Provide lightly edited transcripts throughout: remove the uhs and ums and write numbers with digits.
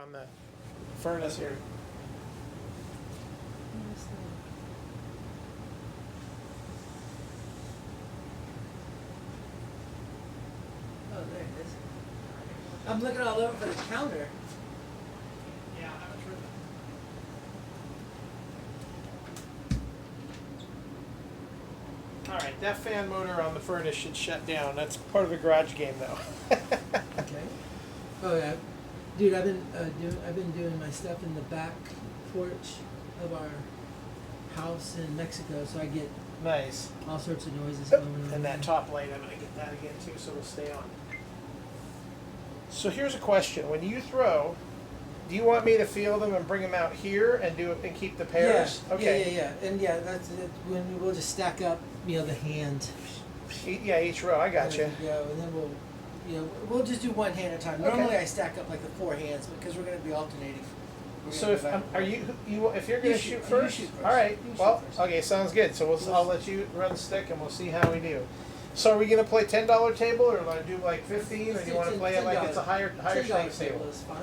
On the furnace here. Oh, there it is. I'm looking all over for the counter. Yeah, I'm sure. All right, that fan motor on the furnace should shut down. That's part of the garage game, though. Okay. Oh yeah, dude, I've been doing my stuff in the back porch of our house in Mexico, so I get Nice. all sorts of noises Yep. going on. And that top light, I'm gonna get that again too, so it'll stay on. So here's a question: when you throw, do you want me to feel them and bring them out here and do it and keep the pairs? Yeah, Okay. yeah, and yeah, that's it. When we'll just stack up, the hand. Yeah, each row. I got you. Yeah, and then we'll just do one hand at a time. Okay. Normally I stack up like the 4 hands because we're going to be alternating. So if are you if you're You gonna shoot- shoot you first? shoot first. All right. You shoot Well, first. okay, sounds good. So I'll let you run stick and we'll see how we do. So are we gonna play $10 table or want to do like 15 or Let's do you do want to play it like it's a higher $10 stakes table? is fine.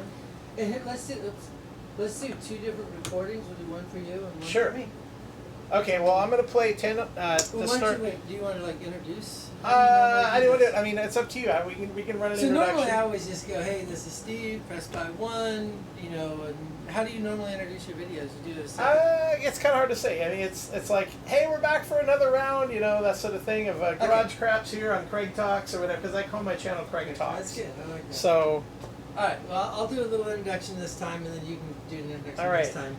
And here, let's do 2 different recordings. We'll do one for you and one Sure. for me. Okay. Well, I'm gonna play 10 Well, to why don't start. you wait? Do you want to like introduce? I don't want to. I mean, it's up to you. We can run an So introduction. normally I always just go, hey, this is Steve, press by one, and how do you normally introduce your videos? You do this. It's kind of hard to say. I mean, it's like, hey, we're back for another round, that sort of thing of garage craps here on Craig Talks or whatever, because I call my channel Craig Talks. That's good. I like that. So, all right. Well, I'll do a little introduction this time, and then you can do an introduction All right. this time.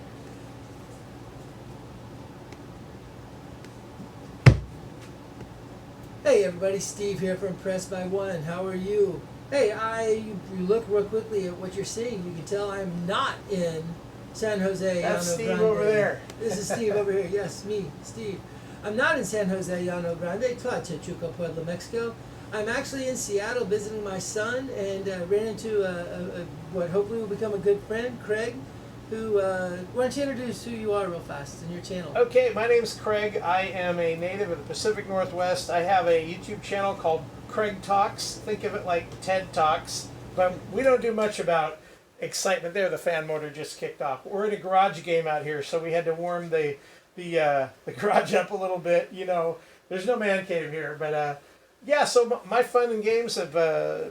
Hey everybody, Steve here from Press by One. How are you? Hey, you look real quickly at what you're seeing. You can tell I'm not in San Jose. That's Llano Steve Grande. over there. This is Steve over here. Yes, me, Steve. I'm not in San Jose, Llano Grande, Tlachuca, Puebla, Mexico. I'm actually in Seattle visiting my son and ran into what hopefully will become a good friend, Craig, who, why don't you introduce who you are real fast and your channel? okay, my name's Craig. I am a native of the Pacific Northwest. I have a YouTube channel called Craig Talks. Think of it like TED Talks, but we don't do much about excitement there. The fan motor just kicked off. We're in a garage game out here, so we had to warm the garage up a little bit. There's no man cave here, but yeah. So my fun and games have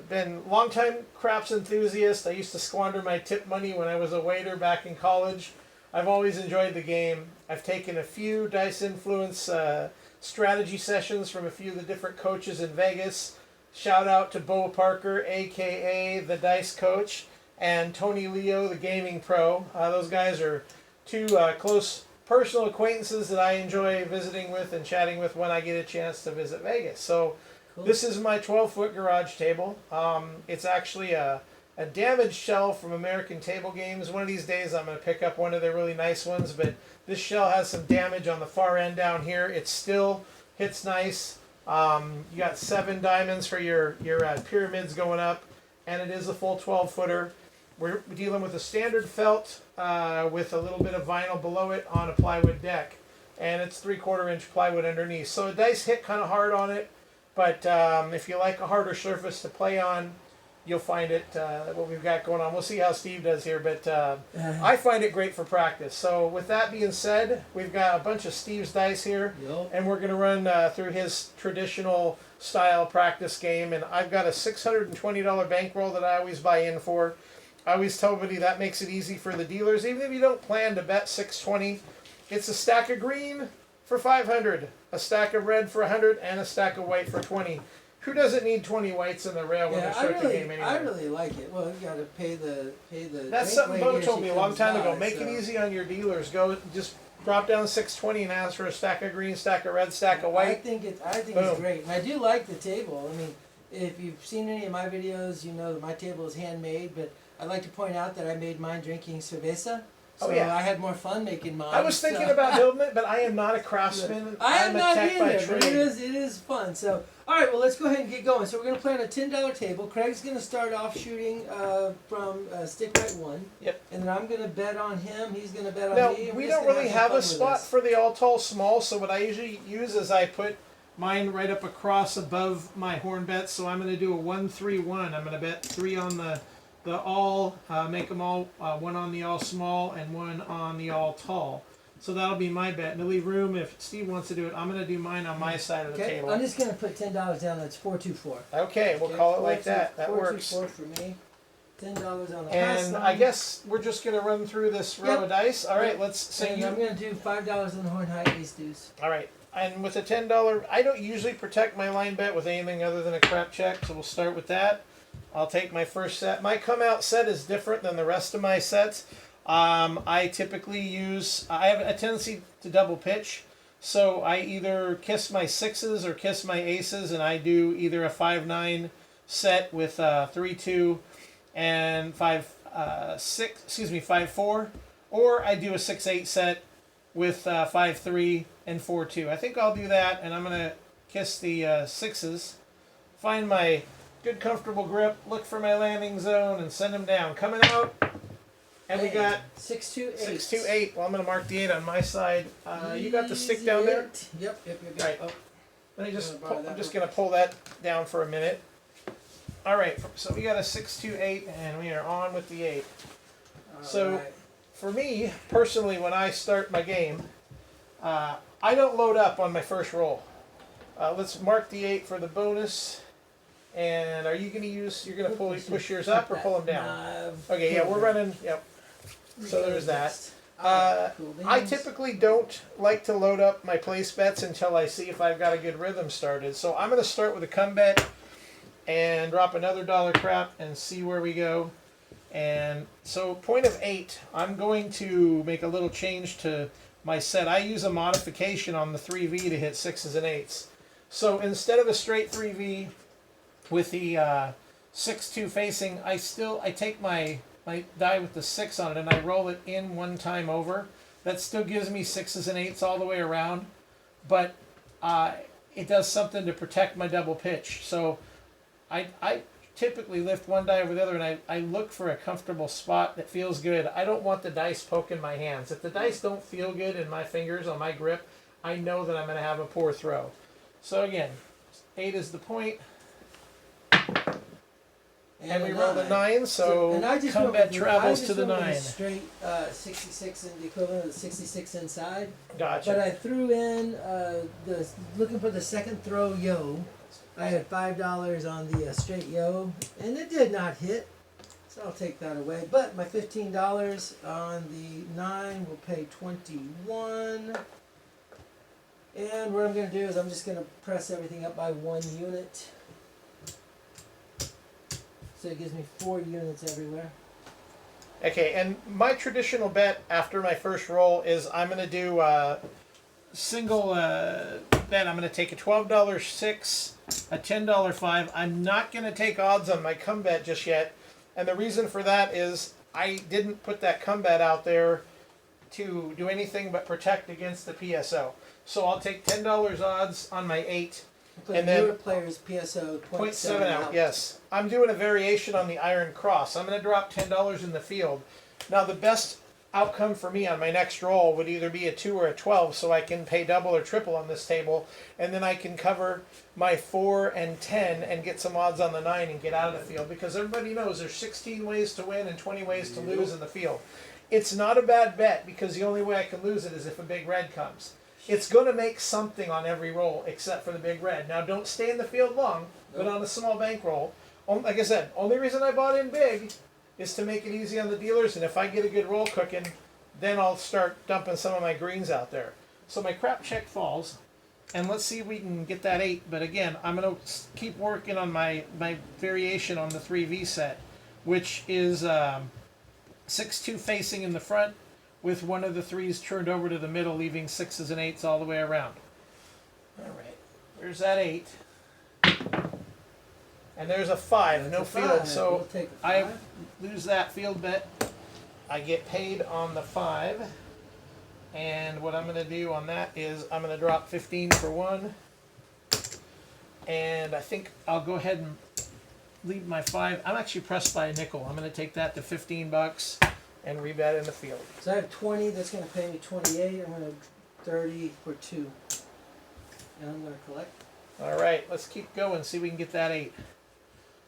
been longtime craps enthusiast. I used to squander my tip money when I was a waiter back in college. I've always enjoyed the game. I've taken a few Dice Influence strategy sessions from a few of the different coaches in Vegas. Shout out to Bo Parker, aka the Dice Coach, and Tony Leo, the Gaming Pro. Those guys are two close personal acquaintances that I enjoy visiting with and chatting with when I get a chance to visit Vegas. So Cool. this is my 12-foot garage table. It's actually a damaged shell from American Table Games. One of these days I'm going to pick up one of their really nice ones, but this shell has some damage on the far end down here. It still hits nice. You got 7 diamonds for your pyramids going up, and it is a full 12-footer. We're dealing with a standard felt with a little bit of vinyl below it on a plywood deck, and it's 3/4 inch plywood underneath. So the dice hit kind of hard on it, but if you like a harder surface to play on, you'll find it what we've got going on. We'll see how Steve does here, but I find it great for practice. So with that being said, we've got a bunch of Steve's dice here, Yup. and we're going to run through his traditional style practice game. And I've got a $620 bankroll that I always buy in for. I always tell everybody that makes it easy for the dealers. Even if you don't plan to bet $620, it's a stack of green for $500, a stack of red for $100, and a stack of white for $20. Who doesn't need 20 whites in the rail when they Yeah, start the game anyway? I really like it. Well, you got to pay the. That's bank something Bo lady as told she me a long comes time ago. by, Make it easy on your dealers. Go just drop down 620 and ask for a stack of green, stack of red, stack of I white. think it's Boom. great, and I do like the table. I mean, if you've seen any of my videos, you know that my table is handmade. But I'd like to point out that I made mine drinking cerveza. So Oh, yeah. I had more fun making mine. I was thinking about building it, but I am not a craftsman. I am I'm a not tech by either, but trade. it is fun. So, all right, well, let's go ahead and get going. So we're going to play on a $10 table. Craig's going to start off shooting from stick right 1. Yep. And then I'm going to bet on him. He's going to bet on Now, me. and we we're just don't gonna really some have fun a with spot this. for the all tall small, so what I usually use is I put mine right up across above my horn bets, so I'm going to do a 1-3-1. I'm going to bet 3 on the the all, make them all, one on the all small and one on the all tall. So that'll be my bet. And to leave room if Steve wants to do it, I'm going to do mine on my side of the Okay, table. I'm just gonna put $10 down. That's 424. Okay, we'll call it like that. That works. 424 for me. $10 on the pass And line. I guess we're just going to run through this row Yep. of dice. All right, Yep. let's say And I'm gonna do $5 on the horn high ace deuce. All right, and with a $10, I don't usually protect my line bet with anything other than a crap check, so we'll start with that. I'll take my first set. My come out set is different than the rest of my sets. I typically use, I have a tendency to double pitch, so I either kiss my sixes or kiss my aces, and I do either a 5-9 set with 3-2 and 5-4, or I do a 6-8 set with 5-3 and 4-2. I think I'll do that, and I'm gonna kiss the sixes, find my good comfortable grip, look for my landing zone, and send them down. Coming out, and we got 628. 6-2-8. Well, I'm gonna mark the 8 on my side. You got the stick down there. Yep. Right. Oh, Let me just. I'm gonna borrow that I'm just real gonna pull that down for a minute. All right. So we got a 6-2-8, and we are on with the 8. So- alright. For me personally, when I start my game, I don't load up on my first roll. Let's mark the 8 for the bonus. And are you going to use? You're going to push yours up or pull them down? Okay, yeah, we're running. Yep. So there's that. I typically don't like to load up my place bets until I see if I've got a good rhythm started. So I'm going to start with a come bet and drop another dollar crap and see where we go. And so point of 8, I'm going to make a little change to my set. I use a modification on the 3V to hit 6s and 8s. So instead of a straight 3V with the 6-2 facing, I take my die with the 6 on it and I roll it in one time over. That still gives me 6s and 8s all the way around, but it does something to protect my double pitch. So I typically lift one die over the other, and I look for a comfortable spot that feels good. I don't want the dice poking my hands. If the dice don't feel good in my fingers on my grip, I know that I'm going to have a poor throw. So again, 8 is the point. And we roll the 9, so and I just combat went with- travels I to the just went 9. with a straight 66 and the equivalent of the 66 inside. Gotcha. But I threw in looking for the second throw yo. I had $5 on the straight yo, and it did not hit. So I'll take that away. But my $15 on the 9 will pay 21. And what I'm going to do is I'm just going to press everything up by 1 unit. So it gives me 4 units everywhere. Okay, and my traditional bet after my first roll is I'm going to do a single bet. I'm going to take a $12 6, a $10 5. I'm not going to take odds on my come bet just yet. And the reason for that is I didn't put that come bet out there to do anything but protect against the PSO. So I'll take $10 odds on my 8. But And then- newer players PSO 0.7 out, yes. I'm doing a variation on the Iron Cross. I'm going to drop $10 in the field. Now, the best outcome for me on my next roll would either be a 2 or a 12, so I can pay double or triple on this table, and then I can cover my 4 and 10 and get some odds on the 9 and get out of the field, because everybody knows there's 16 ways to win and 20 ways to lose in the field. It's not a bad bet, because the only way I can lose it is if a big red comes. It's going to make something on every roll except for the big red. Now, don't stay in the field long, but on a small bankroll, like I said, only reason I bought in big is to make it easy on the dealers, and if I get a good roll cooking, then I'll start dumping some of my greens out there. So my crap check falls, and let's see if we can get that 8. But again, I'm going to keep working on my variation on the 3V set, which is 6-2 facing in the front, with one of the 3s turned over to the middle, leaving 6s and 8s all the way around. All right, there's that 8. And there's a 5, no That's a field, 5. so We'll take a I 5. lose that field bet. I get paid on the 5. And what I'm going to do on that is I'm going to drop 15 for 1. And I think I'll go ahead and leave my 5. I'm actually pressed by a nickel. I'm going to take that to $15 and rebet in the field. So I have 20. That's going to pay me 28. I'm going to 30 for 2. And I'm going to collect. All right, let's keep going, see if we can get that 8.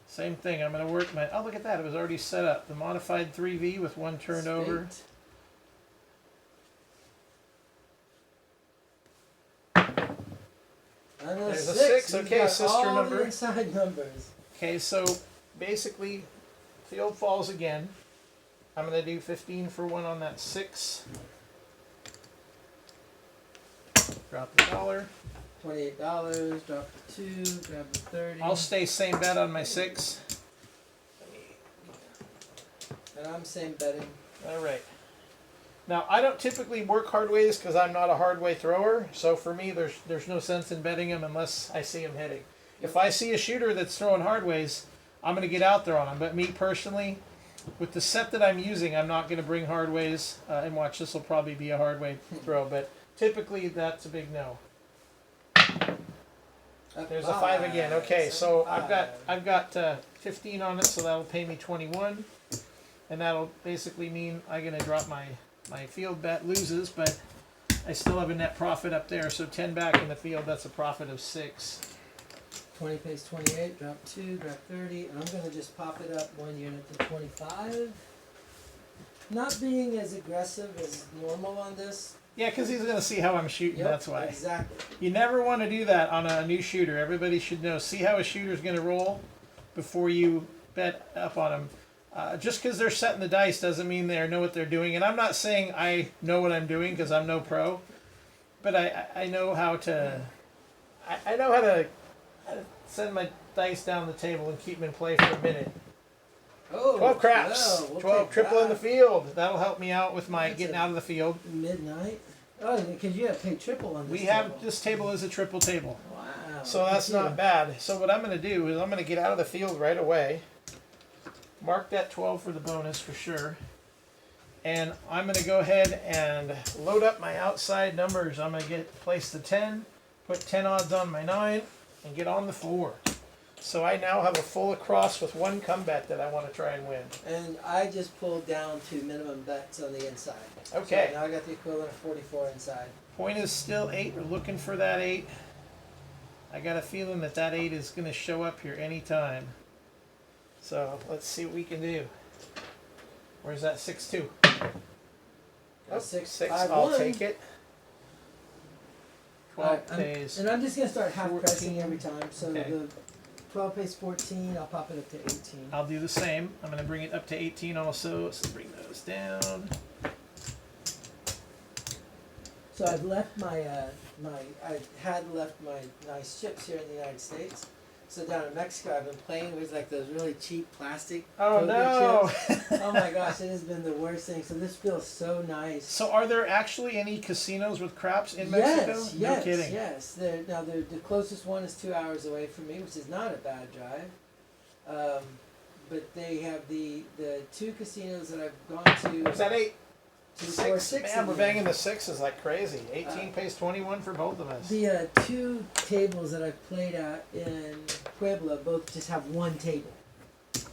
Same thing. I'm going to work my. Oh, look at that. It was already set up. The modified 3V with one turned over. Spate. And There's a six. six. You've Okay, got sister all number. the inside numbers. Okay, so basically, field falls again. I'm going to do 15 for one on that 6. Drop the dollar. $28. Drop the 2. Grab the 30. I'll stay same bet on my 6. And I'm same betting. All right. Now, I don't typically work hard ways because I'm not a hard way thrower. So for me, there's no sense in betting him unless I see him hitting. If I see a shooter that's throwing hard ways, I'm going to get out there on him. But me personally, with the set that I'm using, I'm not going to bring hard ways. And watch, this will probably be a hard way throw. But typically, that's a big no. There's a 5 again. Okay, so I've got 15 on it, so that'll pay me 21, and that'll basically mean I'm gonna drop my field bet loses, but I still have a net profit up there. So 10 back in the field, that's a profit of 6. 20 pays 28. Drop 2. Grab 30. And I'm gonna just pop it up 1 unit to 25. Not being as aggressive as normal on this. Yeah, because he's gonna see how I'm shooting. Yep, That's why. Exactly. You never want to do that on a new shooter. Everybody should know. See how a shooter's gonna roll before you bet up on him. Just because they're setting the dice doesn't mean they know what they're doing. And I'm not saying I know what I'm doing because I'm no pro, but I know how to. I know how to send my dice down the table and keep them in play for a minute. Oh, 12 craps. well, we'll 12 take triple in the that. field. That'll help me out with my That's getting a- out of the field. Midnight. Oh, because you have paid triple on this. We have this table is a triple table. Wow. So that's not bad. So what I'm going to do is I'm going to get out of the field right away. Mark that 12 for the bonus for sure. And I'm going to go ahead and load up my outside numbers. I'm going to place the 10, put 10 odds on my 9, and get on the 4. So I now have a full across with one come bet that I want to try and win. And I just pulled down to minimum bets on the inside. Okay. So now I got the equivalent of 44 inside. Point is still 8. We're looking for that 8. I got a feeling that 8 is going to show up here anytime. So let's see what we can do. Where's that 6-2? Got 6, 6. 5, I'll 1. take it. 12 Alright, pays. and I'm just going to start half 14. pressing every time. So Okay. the 12 pays 14. I'll pop it up to 18. I'll do the same. I'm going to bring it up to 18 also. So bring those down. So I've left my I had left my nice chips here in the United States. So down in Mexico, I've been playing with like those really cheap plastic Oh poker no! chips. Oh my gosh, it has been the worst thing. So this feels so nice. So are there actually any casinos with craps in Yes, Mexico? yes, No kidding. yes. The closest one is 2 hours away from me, which is not a bad drive. But they have the 2 casinos that I've gone to. Is that 8? 2, 4, 6? 6 Man, we're in there. banging the 6s like crazy. 18 pays 21 for both of us. The 2 tables that I've played at in Puebla both just have one table.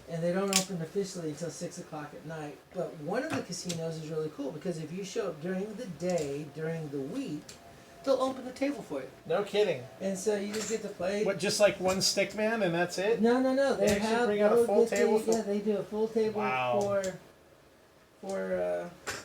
And they don't open officially until 6 o'clock at night. But one of the casinos is really cool because if you show up during the day, during the week, they'll open the table for you. No kidding. And so you just get to play. What, just like one stick man and that's it? No. They They actually have bring out a they'll full get the- table for- Yeah, they do a full table Wow.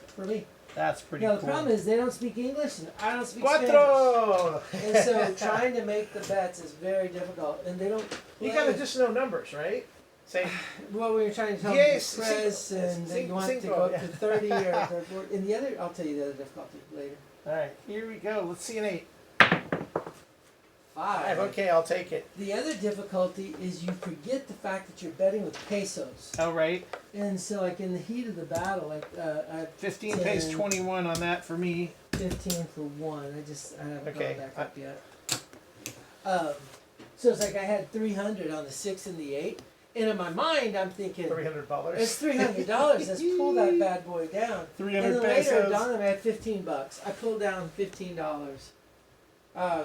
for me. That's pretty Now cool. the problem is they don't speak English and I don't speak Spanish. Cuatro! And so trying to make the bets is very difficult, and they don't. You play- gotta just know numbers, right? Say, Well, we were trying to tell Yes, them to press, and they cinco, want to cinco, go up yeah. to 30 or 40. And the other, I'll tell you the other difficulty later. alright, here we go. Let's see an 8. 5. Okay, I'll take it. The other difficulty is you forget the fact that you're betting with pesos, Alright, and so like in the heat of the battle, like I have 15 pays 10. 21 on that for me. 15 for 1. I haven't Okay, gone back up yet. So it's like I had 300 on the 6 and the 8, and in my mind I'm thinking. $300. It's $300. Let's pull that bad boy down. 300 And then later, pesos. Donna I had $15. I pulled down $15.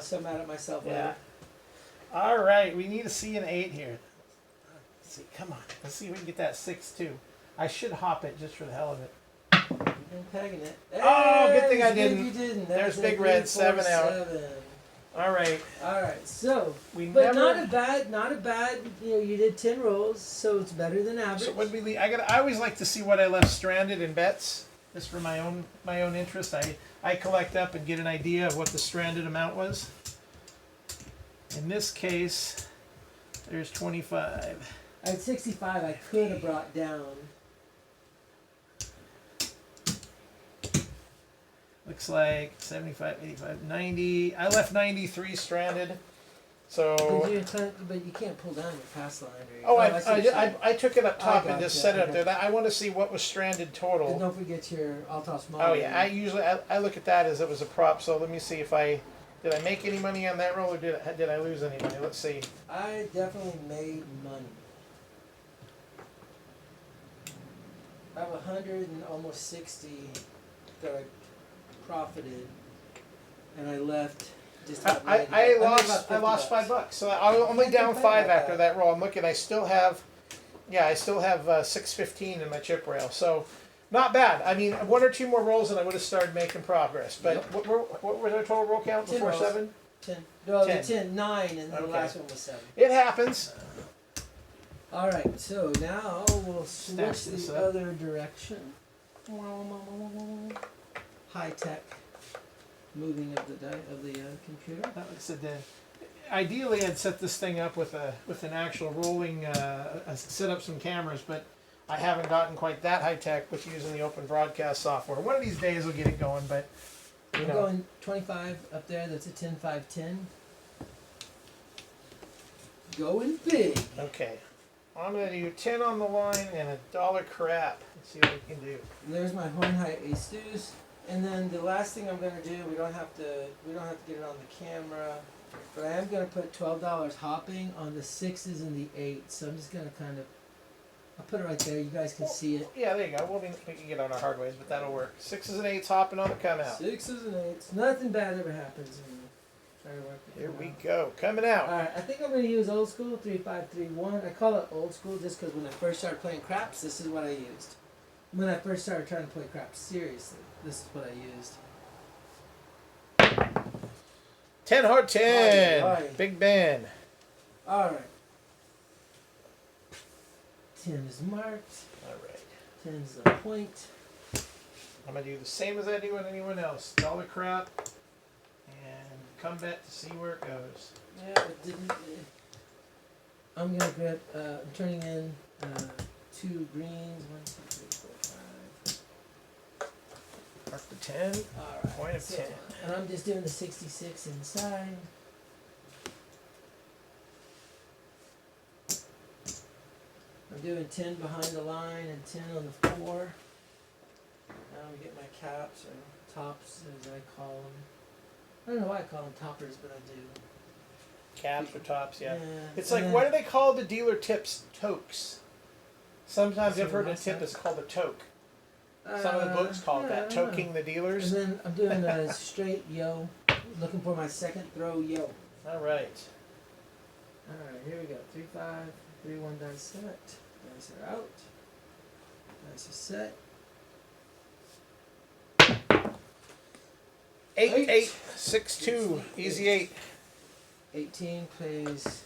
So mad at myself. Yeah. Later. Alright, we need to see an 8 here. Let's see, come on. Let's see if we can get that 6 too. I should hop it just for the hell of it. You've been pegging it. Oh, good thing I It's didn't. You didn't. There's That's a big red, 3, 4, 7 out. 7. All right. All right, so We but never. not a bad. You know, you did 10 rolls, so it's better than average. So what we leave, I always like to see what I left stranded in bets, just for my own interest. I collect up and get an idea of what the stranded amount was. In this case, there's 25. At 65, I could have brought down. Looks like 75, 85, 90. I left 93 stranded. But So you can't pull down your pass line. I, see what you're saying. I took it up top and just gotcha, set it I up there. I want to see what was stranded And total. don't forget your Altos small. Oh yeah, I look at that as it was a prop. So let me see if did I make any money on that roll or did I lose any money? Let's see. I definitely made money. I have 100 and almost 60 that I profited, and I left just. about I 90. made about lost $50. $5. So I was only down 5 after that roll. I'm looking. I still have 615 in my chip rail. So not bad. I mean, one or two more rolls and I would have started making progress. But Yep. what was our total roll count 10 before rolls. 7? 10. No, 10. the 10, 9, and the Okay. last one was 7. It happens. All right, so now we'll Stack switch this the up. other direction. High tech moving of the computer. Like I said, ideally I'd set this thing up with an actual rolling, set up some cameras, but I haven't gotten quite that high tech with using the open broadcast software. One of these days we'll get it going, but you I'm know. going 25 up there. That's a 10, 5, 10. Going big. Okay. I'm gonna do 10 on the line and $1 crap. Let's see what we can do. And there's my Hornheit Ace Deuce. And then the last thing I'm gonna do, we don't have to get it on the camera, but I am gonna put $12 hopping on the 6s and the 8s. So I'm just gonna I'll put it right there. You guys can see it. Yeah, there you go. We can get on our hard ways, but that'll work. 6s and 8s hopping on the come out. 6s and 8s. Nothing bad ever happens when you try to work it Here out. we go. Coming out. Alright, I think I'm going to use old school 3531. I call it old school just because when I first started playing craps, this is what I used. When I first started trying to play craps seriously, this is what I used. 10 hard 10. Aye, aye. Big Ben. Alright. 10 is marked. All right. 10 is the point. I'm gonna do the same as I do with anyone else. $1 crap, and come bet to see where it goes. Yeah, it didn't. I'm going to grab, I'm turning in 2 greens. 1, 2, 3, 4, 5. Mark the 10. Alright. Point of so- 10. And I'm just doing the 66 inside. I'm doing 10 behind the line and 10 on the 4. Now we get my caps or tops as I call them. I don't know why I call them toppers, but I do. Caps or tops, yeah. Yeah, It's and like, then- why do they call the dealer tips tokes? Sometimes I've So heard a what's tip that? is called a toke. Some of the books call it yeah, that, I don't know. toking the dealers. And then I'm doing a straight yo, looking for my second throw yo. All right. Alright, here we go. 3, 5, 3, 1 dice set. Dice are out. Dice are set. 8, Eight. 6, 2. Easy 8. 18 plays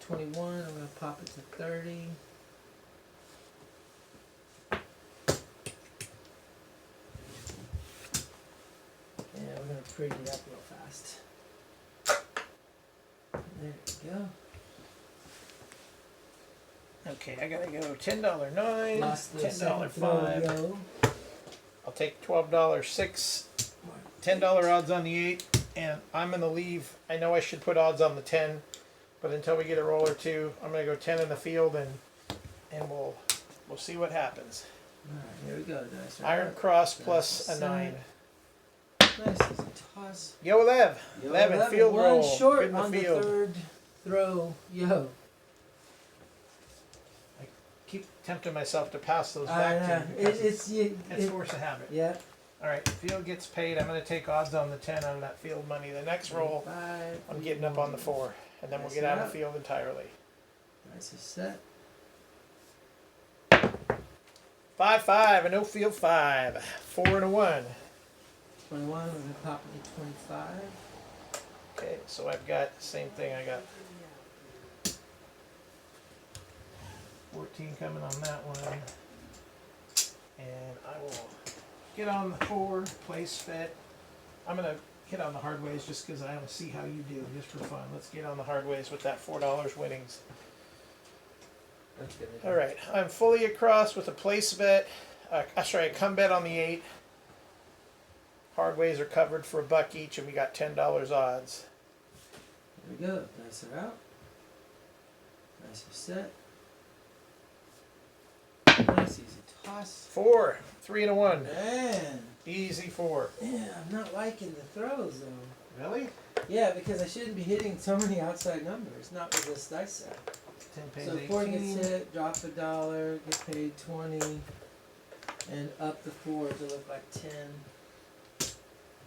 21. I'm going to pop it to 30. And we're going to pretty it up real fast. There we go. Okay, I gotta go $10 9, Lost the $10 second throw 5. yo. I'll take $12 6, $10 odds on the 8, and I'm gonna leave. I know I should put odds on the 10, but until we get a roll or two, I'm gonna go 10 in the field and we'll see what happens. Alright, here we go. Dice are Iron out. cross plus a Set. 9. Nice easy toss. Yo, Lev. Yo, 11 field one roll. short Good in the on field. the third throw. Yo. Keep tempting myself to pass those I back know. to you. because It's you. it's force of habit. Yeah. All right, field gets paid. I'm gonna take odds on the 10 on that field money. The next roll, 5, I'm getting up on the 4, and then we'll Nice get out of enough. the field entirely. Dice is set. 5 5, a no field 5, 4 and a 1. 21. We're gonna pop it to 25. Okay, so I've got the same thing. I got 14 coming on that one. And I will get on the 4 place fit. I'm going to hit on the hard ways just because I want to see how you do, just for fun. Let's get on the hard ways with that $4 winnings. That's good. All right, I'm fully across with a place bet. Sorry, a come bet on the 8. Hard ways are covered for $1 each, and we got $10 odds. Here we go. Dice are out. Dice are set. Nice easy toss. 4, 3 and a 1. Man. Easy 4. Yeah, I'm not liking the throws though. Really? Yeah, because I shouldn't be hitting so many outside numbers, not with this dice set. 10 pays So 4 gets 18. hit, drop $1, get paid 20, and up the 4 to look like 10.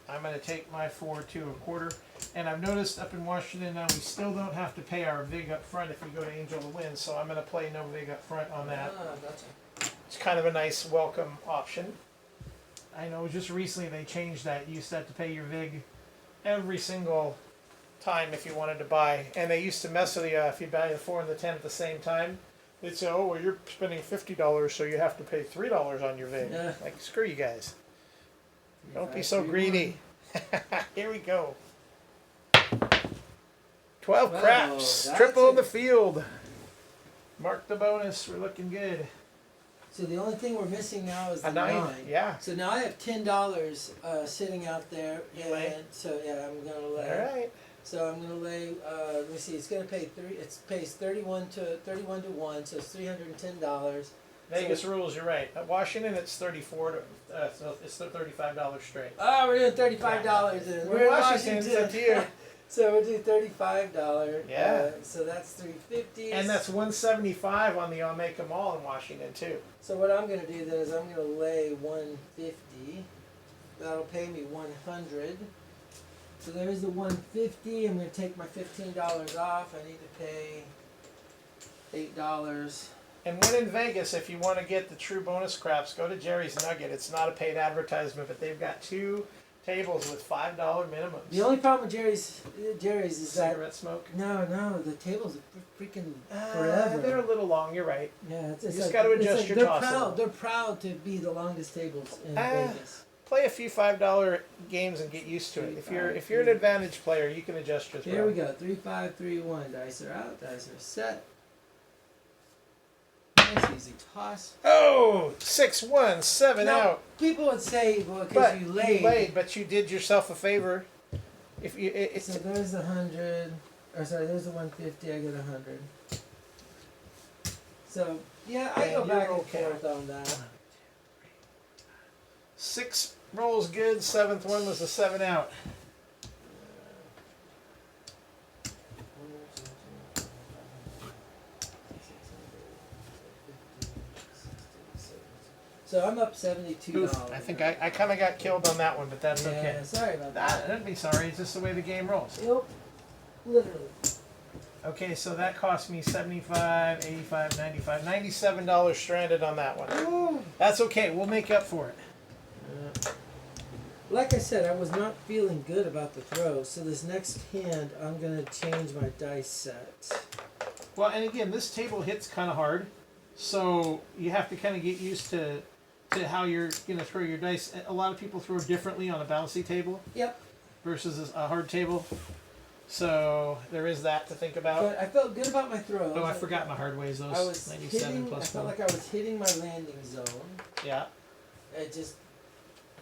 I'm going to take my 4 to a quarter. And I've noticed up in Washington now we still don't have to pay our VIG up front if we go to Angel to win. So I'm going to play no VIG up front on that. Ah, gotcha. It's kind of a nice welcome option. I know just recently they changed that. You used to have to pay your VIG every single time if you wanted to buy. And they used to mess with you if you buy the 4 and the 10 at the same time. They'd say, oh, well, you're spending $50, so you have to pay $3 on your VIG. Yeah. Like, screw you guys. Don't be 5, so 3, greedy. Here we go. 12 Well, craps. that's Triple in a- the field. Mark the bonus. We're looking good. So the only thing we're missing now is the A 9. 9. Yeah. So now I have $10 sitting out there, You and lay? so yeah, I'm gonna lay. All right. So I'm gonna lay. Let me see. It's gonna pay It pays 31 to 1, so it's $310. Vegas rules. You're right. At Washington, it's 34 to. So it's the $35 straight. Oh, we're doing $35. And We're in Washington. It's up to you. So we'll do $35. Yeah. So that's $350. And that's 175 on the I'll Make 'em All in Washington too. So what I'm gonna do then is I'm gonna lay 150. That'll pay me 100. So there's the 150. I'm gonna take my $15 off. I need to pay $8. And when in Vegas, if you want to get the true bonus craps, go to Jerry's Nugget. It's not a paid advertisement, but they've got 2 tables with $5 minimums. The only problem with Jerry's is that Cigarette smoke. no, the tables are freaking forever. They're a little long. You're right. Yeah, it's just like, gotta it's adjust like your they're toss a proud. little. They're proud to be the longest tables in Vegas. Play a few $5 games and get used to it. If you're an advantage player, you can adjust your throw. Here we go. 3, 5, 3, 1. Dice are out. Dice are set. Nice easy toss. Oh, 6, 1, 7 Now, out. people would say, well, because But you laid. but you did yourself a favor. If you, it's So there's the 100. Or sorry, there's the 150. I get 100. So yeah, I Yeah, go back you're and okay. forth on that. 6 rolls good. 7th one was the 7 out. So I'm up $72. Oof, I think I kind of got killed on that one, but that's Yeah, okay. sorry about Nah, that. don't be sorry. It's just the way the game rolls. Yep. Literally. Okay, so that cost me 75, 85, 95, $97 stranded on that one. Ooh. That's okay. We'll make up for it. Like I said, I was not feeling good about the throw, so this next hand I'm gonna change my dice set. Well, and again, this table hits kind of hard, so you have to kind of get used to how you're going to throw your dice. A lot of people throw differently on a bouncy table Yep. versus a hard table, so there is that to think about. But I felt good about my throw. Oh, I forgot my hard ways. Those I was 97 hitting. I plus felt 1. like I was hitting my landing zone. Yeah. It just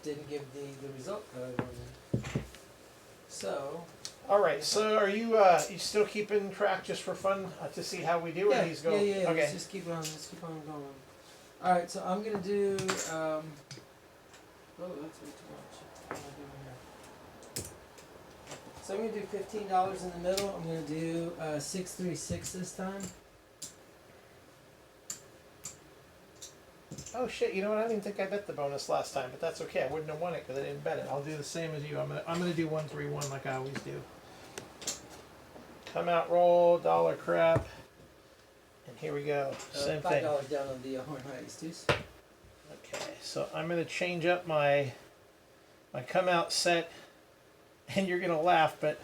didn't give the result that I wanted. So All right. So are you still keeping track just for fun to see how we do? yeah, Or these go. yeah. Okay. Let's just keep on. Let's keep on going. All right. So I'm gonna do. Oh, that's way too much. What am I doing here? So I'm gonna do $15 in the middle. I'm gonna do 636 this time. Oh shit! You know what? I didn't think I bet the bonus last time, but that's okay. I wouldn't have won it because I didn't bet it. I'll do the same as you. I'm gonna do 1-3-1 like I always do. Come out, roll, dollar crap, and here we go. Same thing. $5 down on the Horn Heights too. Okay, so I'm gonna change up my come out set, and you're gonna laugh, but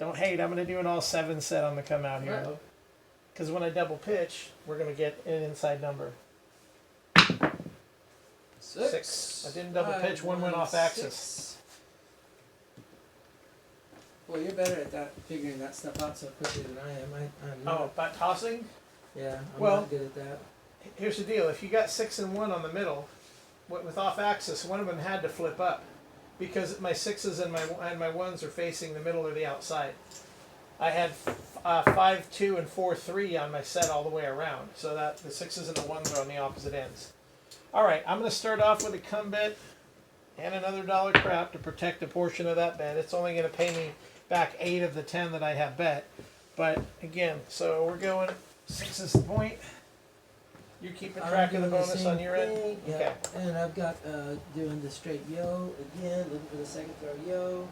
Don't hate. I'm gonna do an all 7 set on the come out here. Uh-oh. Because when I double pitch, we're gonna get an inside number. 6. I didn't double pitch. One went off axis. 6. Well, you're better at that, figuring that stuff out so quickly than I am. I'm not. Oh, about tossing? Yeah, I'm Well- not good at that. Here's the deal. If you got 6 and 1 on the middle, with off axis, one of them had to flip up, because my 6s and my 1s are facing the middle or the outside. I had 5, 2, and 4, 3 on my set all the way around, so that the 6s and the 1s are on the opposite ends. All right, I'm going to start off with a come bet and another dollar crap to protect a portion of that bet. It's only going to pay me back 8 of the 10 that I have bet. But again, so we're going 6 is the point. You're keeping track of the doing bonus same on your end? thing, yeah. Okay. And I've got doing the straight yo again, looking for the second throw yo,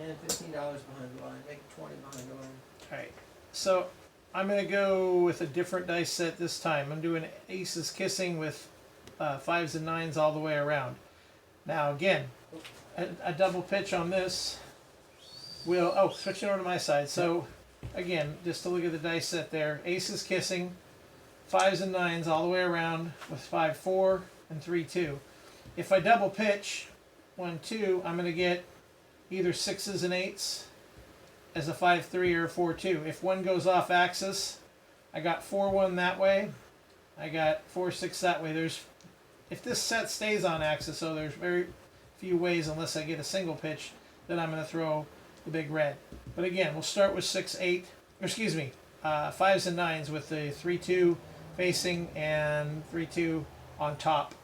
and $15 behind the line, make 20 behind the line. Alright, so I'm going to go with a different dice set this time. I'm doing aces kissing with 5s and 9s all the way around. Now again, a double pitch on this will, switching over to my side. So again, just to look at the dice set there, aces kissing, 5s and 9s all the way around with 5, 4 and 3, 2. If I double pitch 1, 2, I'm going to get either 6s and 8s as a 5, 3 or a 4, 2. If one goes off axis, I got 4, 1 that way. I got 4, 6 that way. If this set stays on axis, so there's very few ways unless I get a single pitch that I'm going to throw the big red. But again, we'll start with 6, 8, 5s and 9s with the 3, 2 facing and 3, 2 on top.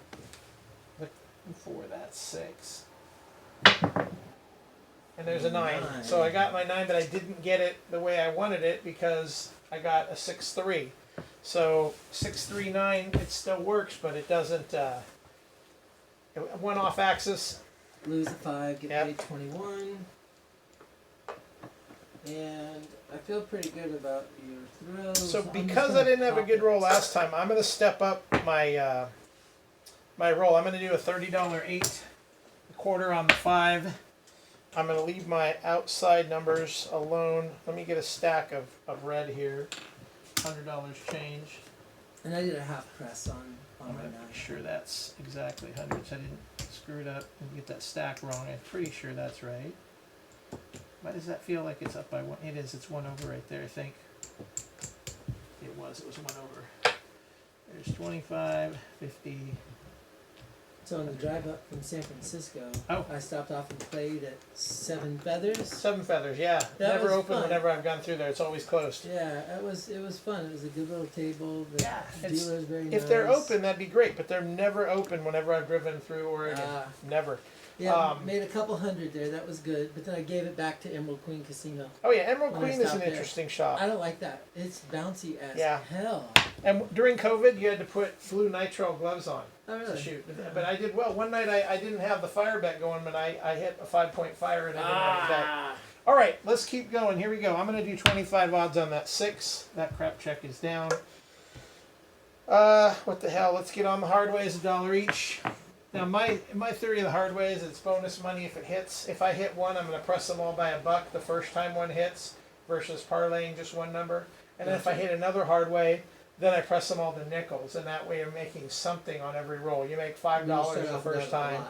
Looking for that 6. And there's a 9. So I got my 9, but I didn't get it the way I wanted it because I got a 6, 3. So 6, 3, 9, it still works, but it doesn't. One off axis. Lose a 5, get Yep. paid 21. And I feel pretty good about your throws. So I'm just because gonna I didn't have a pop good it. roll last time, I'm going to step up my my roll. I'm going to do a $30 8 quarter on the 5. I'm going to leave my outside numbers alone. Let me get a stack of red here. $100 change. And I did a half press on I'm my going 9. to make sure that's exactly hundreds. I didn't screw it up and get that stack wrong. I'm pretty sure that's right. Why does that feel like it's up by 1? It is. It's 1 over right there, I think. It was 1 over. There's 25, 50. So on the drive up from San Francisco, Oh. I stopped off and played at Seven Feathers. 7 feathers, yeah. That Never was open fun. whenever I've gone through there. It's always closed. Yeah, it was fun. It was a good little table. The Yeah, it's- dealer's very nice. If they're open, that'd be great, but they're never open whenever I've driven through Oregon. Never. Yeah, made a couple hundred there. That was good. But then I gave it back to Emerald Queen Casino. Oh yeah, Emerald When I Queen is an stopped there. interesting I shop. don't like that. It's bouncy as Yeah. hell. And during COVID, you had to put blue nitrile gloves on Oh, to really? shoot. But I did well. One night I didn't have the fire bet going, but I hit a 5-point fire and I didn't have a bet. All right, let's keep going. Here we go. I'm going to do 25 odds on that 6. That crap check is down. What the hell? Let's get on the hard ways, $1 each. Now my theory of the hard way is it's bonus money if it hits. If I hit one, I'm going to press them all by $1 the first time one hits versus parlaying just one number. And then if I hit another hard way, then I press them all to nickels, and that way you're making something on every roll. You make $5 the first time.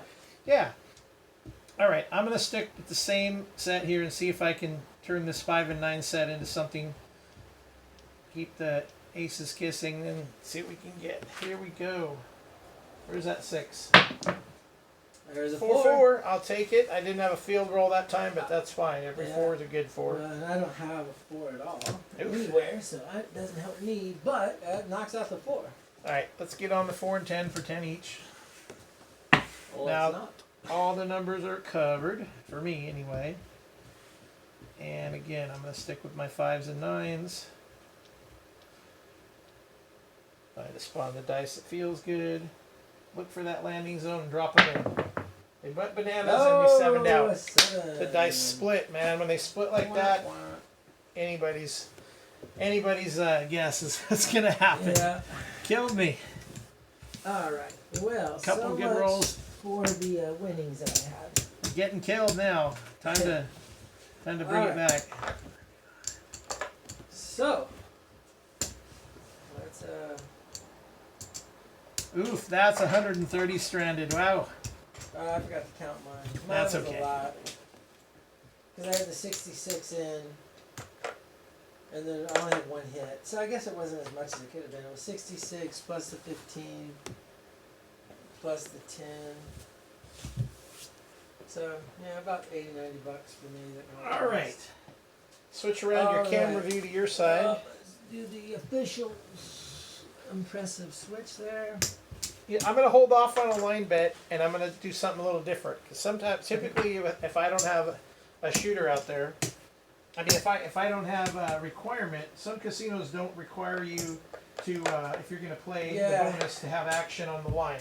Yeah. All right, I'm going to stick with the same set here and see if I can turn this 5 and 9 set into something. Keep the aces kissing and see what we can get. Here we go. Where's that 6? There's a 4, 4. 4. I'll take it. I didn't have a field roll that time, but that's fine. Every Yeah. 4 is a good 4. And I don't have a 4 at all Oof. anywhere, so it doesn't help me. But it knocks out the 4. All right, let's get on the 4 and 10 for 10 each. Well, Now- it's not. All the numbers are covered, for me anyway. And again, I'm going to stick with my 5s and 9s. I just spawn the dice that feels good. Look for that landing zone and drop them in. They went bananas and we 7'd out. 7. The dice split, man. When they split like that, anybody's guess is what's going to happen. Yeah. Killed me. All right. Well, Couple so good much rolls. for the winnings that I had. Getting killed now. Time to bring All it right. back. So let's Oof, that's 130 stranded. Wow. I forgot to count mine. Mine That's was okay. a lot. Because I had the 66 in, and then I only had one hit. So I guess it wasn't as much as it could have been. It was 66 plus the 15 plus the 10. So, yeah, about 80, 90 bucks for me. That All right. Switch around your All camera right. view to your side. Let's do the official impressive switch there. Yeah, I'm going to hold off on a line bet, and I'm going to do something a little different. Because sometimes, typically, if I don't have a shooter out there, I mean, if I don't have a requirement, some casinos don't require you to, if you're going to play Yeah. the bonus, to have action on the line.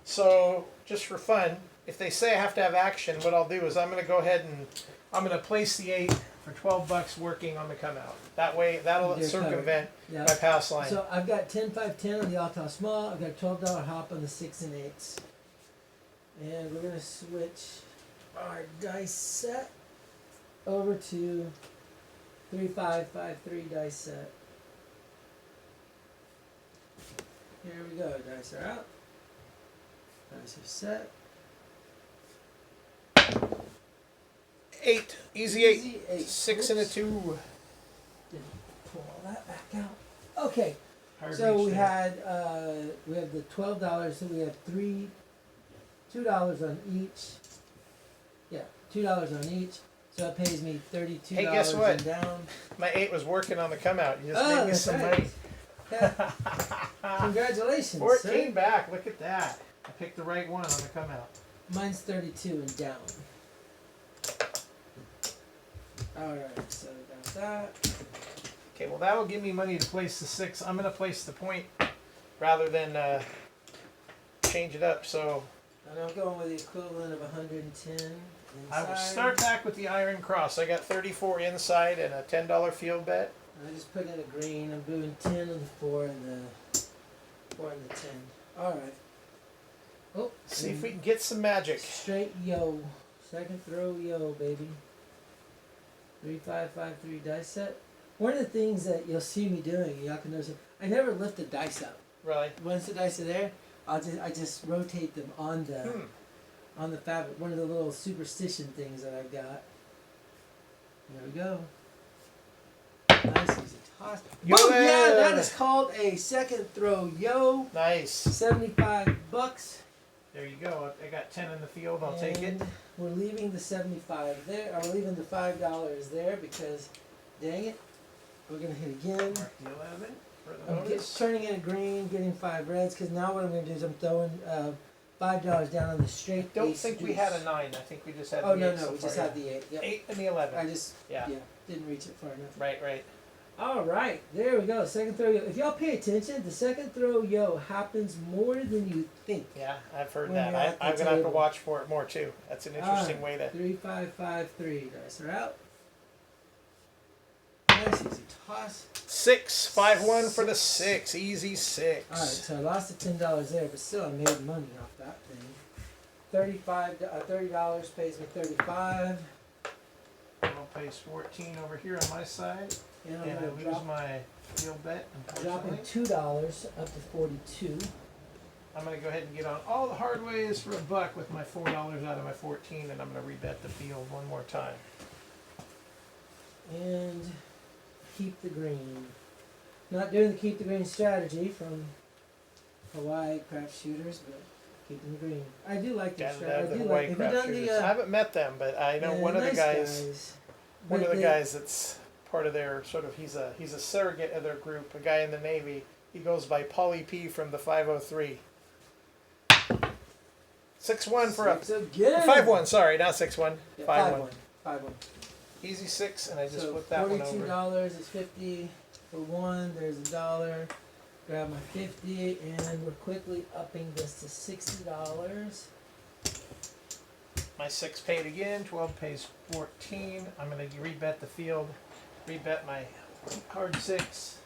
So, just for fun, if they say I have to have action, what I'll do is I'm going to go ahead and I'm going to place the 8 for 12 bucks working on the come out. That way, that'll You're circumvent Yeah. my pass line. So I've got 10, 5, 10 on the Alta Small. I've got a $12 hop on the 6 and 8s. And we're going to switch our dice set over to 3, 5, 5, 3 dice set. Here we go. Dice are out. Dice are set. 8, easy 8. Easy 8. 6 and a Oops. 2. Didn't pull all that back out. Okay. Hard So reach we there. had we have the $12. So we have $2 on each. Yeah, $2 on each. So that pays me $32 Hey, guess what? and down. My 8 was working on the come out. You just Oh, made me that's some right. money. Congratulations, 14 sir. back. Look at that. I picked the right one on the come out. Mine's 32 and down. All right, so we got that. Okay, well that'll give me money to place the 6. I'm gonna place the point rather than change it up. So And I'm going with the equivalent of 110 inside. I will start back with the iron cross. I got 34 inside and a $10 field bet. I just put in a green. I'm doing 10 on the 4 and the 4 and the 10. All right. Oh, See if we can get some magic. straight yo. Second throw yo, baby. 3, 5, 5, 3 dice set. One of the things that you'll see me doing, y'all can notice, I never lift the dice up. Really? Once the dice are there, I just rotate them on the on the fabric. One of the little superstition things that I've got. There we go. Nice easy toss. Yo Boom! Yeah, there. that is called a second throw yo. Nice. 75 bucks. There you go. I got 10 in the field. I'll take it. And we're leaving the 75 there. Or we're leaving the $5 there because, dang it, we're gonna hit again. Mark the 11 for the I'm bonus. turning in a green, getting 5 reds. Because now what I'm gonna do is I'm throwing $5 down on the straight. Don't ace think we deuce. had a 9. I think we just had Oh the no 8 no, so we far, just yeah. had the 8. Yep. 8 and the 11. I just Yeah. didn't reach it far enough. Right. All right, there we go. Second throw yo. If y'all pay attention, the second throw yo happens more than you think. Yeah, I've heard When that. you're at the I'm going to have to table. watch for it more too. That's an interesting Alright. way to. 3, 5, 5, 3. Dice are out. Nice easy toss. 6, 5, 1 for the 6. Easy 6. All right, so I lost the $10 there, but still I made money off that thing. $30 pays me 35, I'll place 14 over here on my side, and I'm and I gonna lose drop my field bet. dropping Unfortunately, $2 up to 42. I'm going to go ahead and get on all the hard ways for $1 with my $4 out of my 14, and I'm going to rebet the field one more time. And keep the green. Not doing the keep the green strategy from Hawaii craft shooters, but keeping the green. I do like that And strategy. the I do Hawaii like. Have craft you done shooters. the? I haven't met them, but I know one of the nice guys. One But of the they- guys that's part of their sort of he's a surrogate of their group, a guy in the Navy. He goes by Polly P from the 503. 6-1 for a Six again. 5-1. Sorry, not 6-1. Yeah, 5-1. 5-1. Easy 6, and I just So flipped that one over. $42 is 50 for 1. There's $1. Grab my 50, and we're quickly upping this to $60. My 6 paid again. 12 pays 14. I'm going to rebet the field, rebet my hard 6,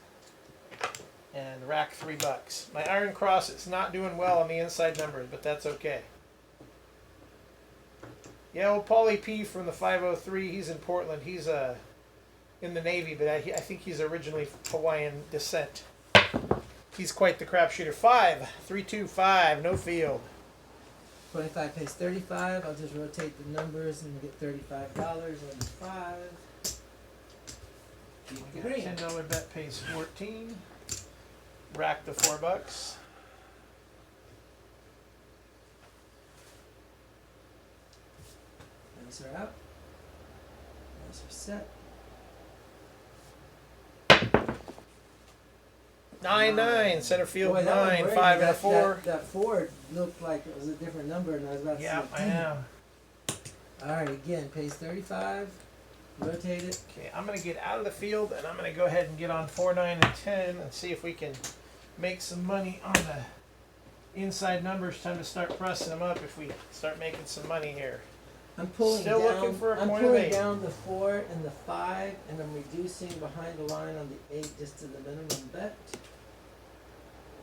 and rack $3. My iron cross is not doing well on the inside numbers, but that's okay. Yeah, old Paulie P from the 503. He's in Portland. He's a in the Navy, but I think he's originally Hawaiian descent. He's quite the crapshooter. 5, 3, 2, 5, no field. 25 pays 35. I'll just rotate the numbers and get $35 on the 5. Keep the green. $10 bet pays 14. Rack the $4. Those are out. Those are set. 9, 9. Center field Boy, that one 9. worried 5 me. and a 4. That 4 looked like it was a different number, and I was about to Yeah, say I am. All right, again, pays 35. Rotate it. Okay, I'm going to get out of the field and I'm going to go ahead and get on 4, 9, and 10 and see if we can make some money on the inside numbers. Time to start pressing them up if we start making some money here. I'm pulling Still down. looking for a I'm point of pulling 8. down the 4 and the 5, and I'm reducing behind the line on the 8 just to the minimum bet.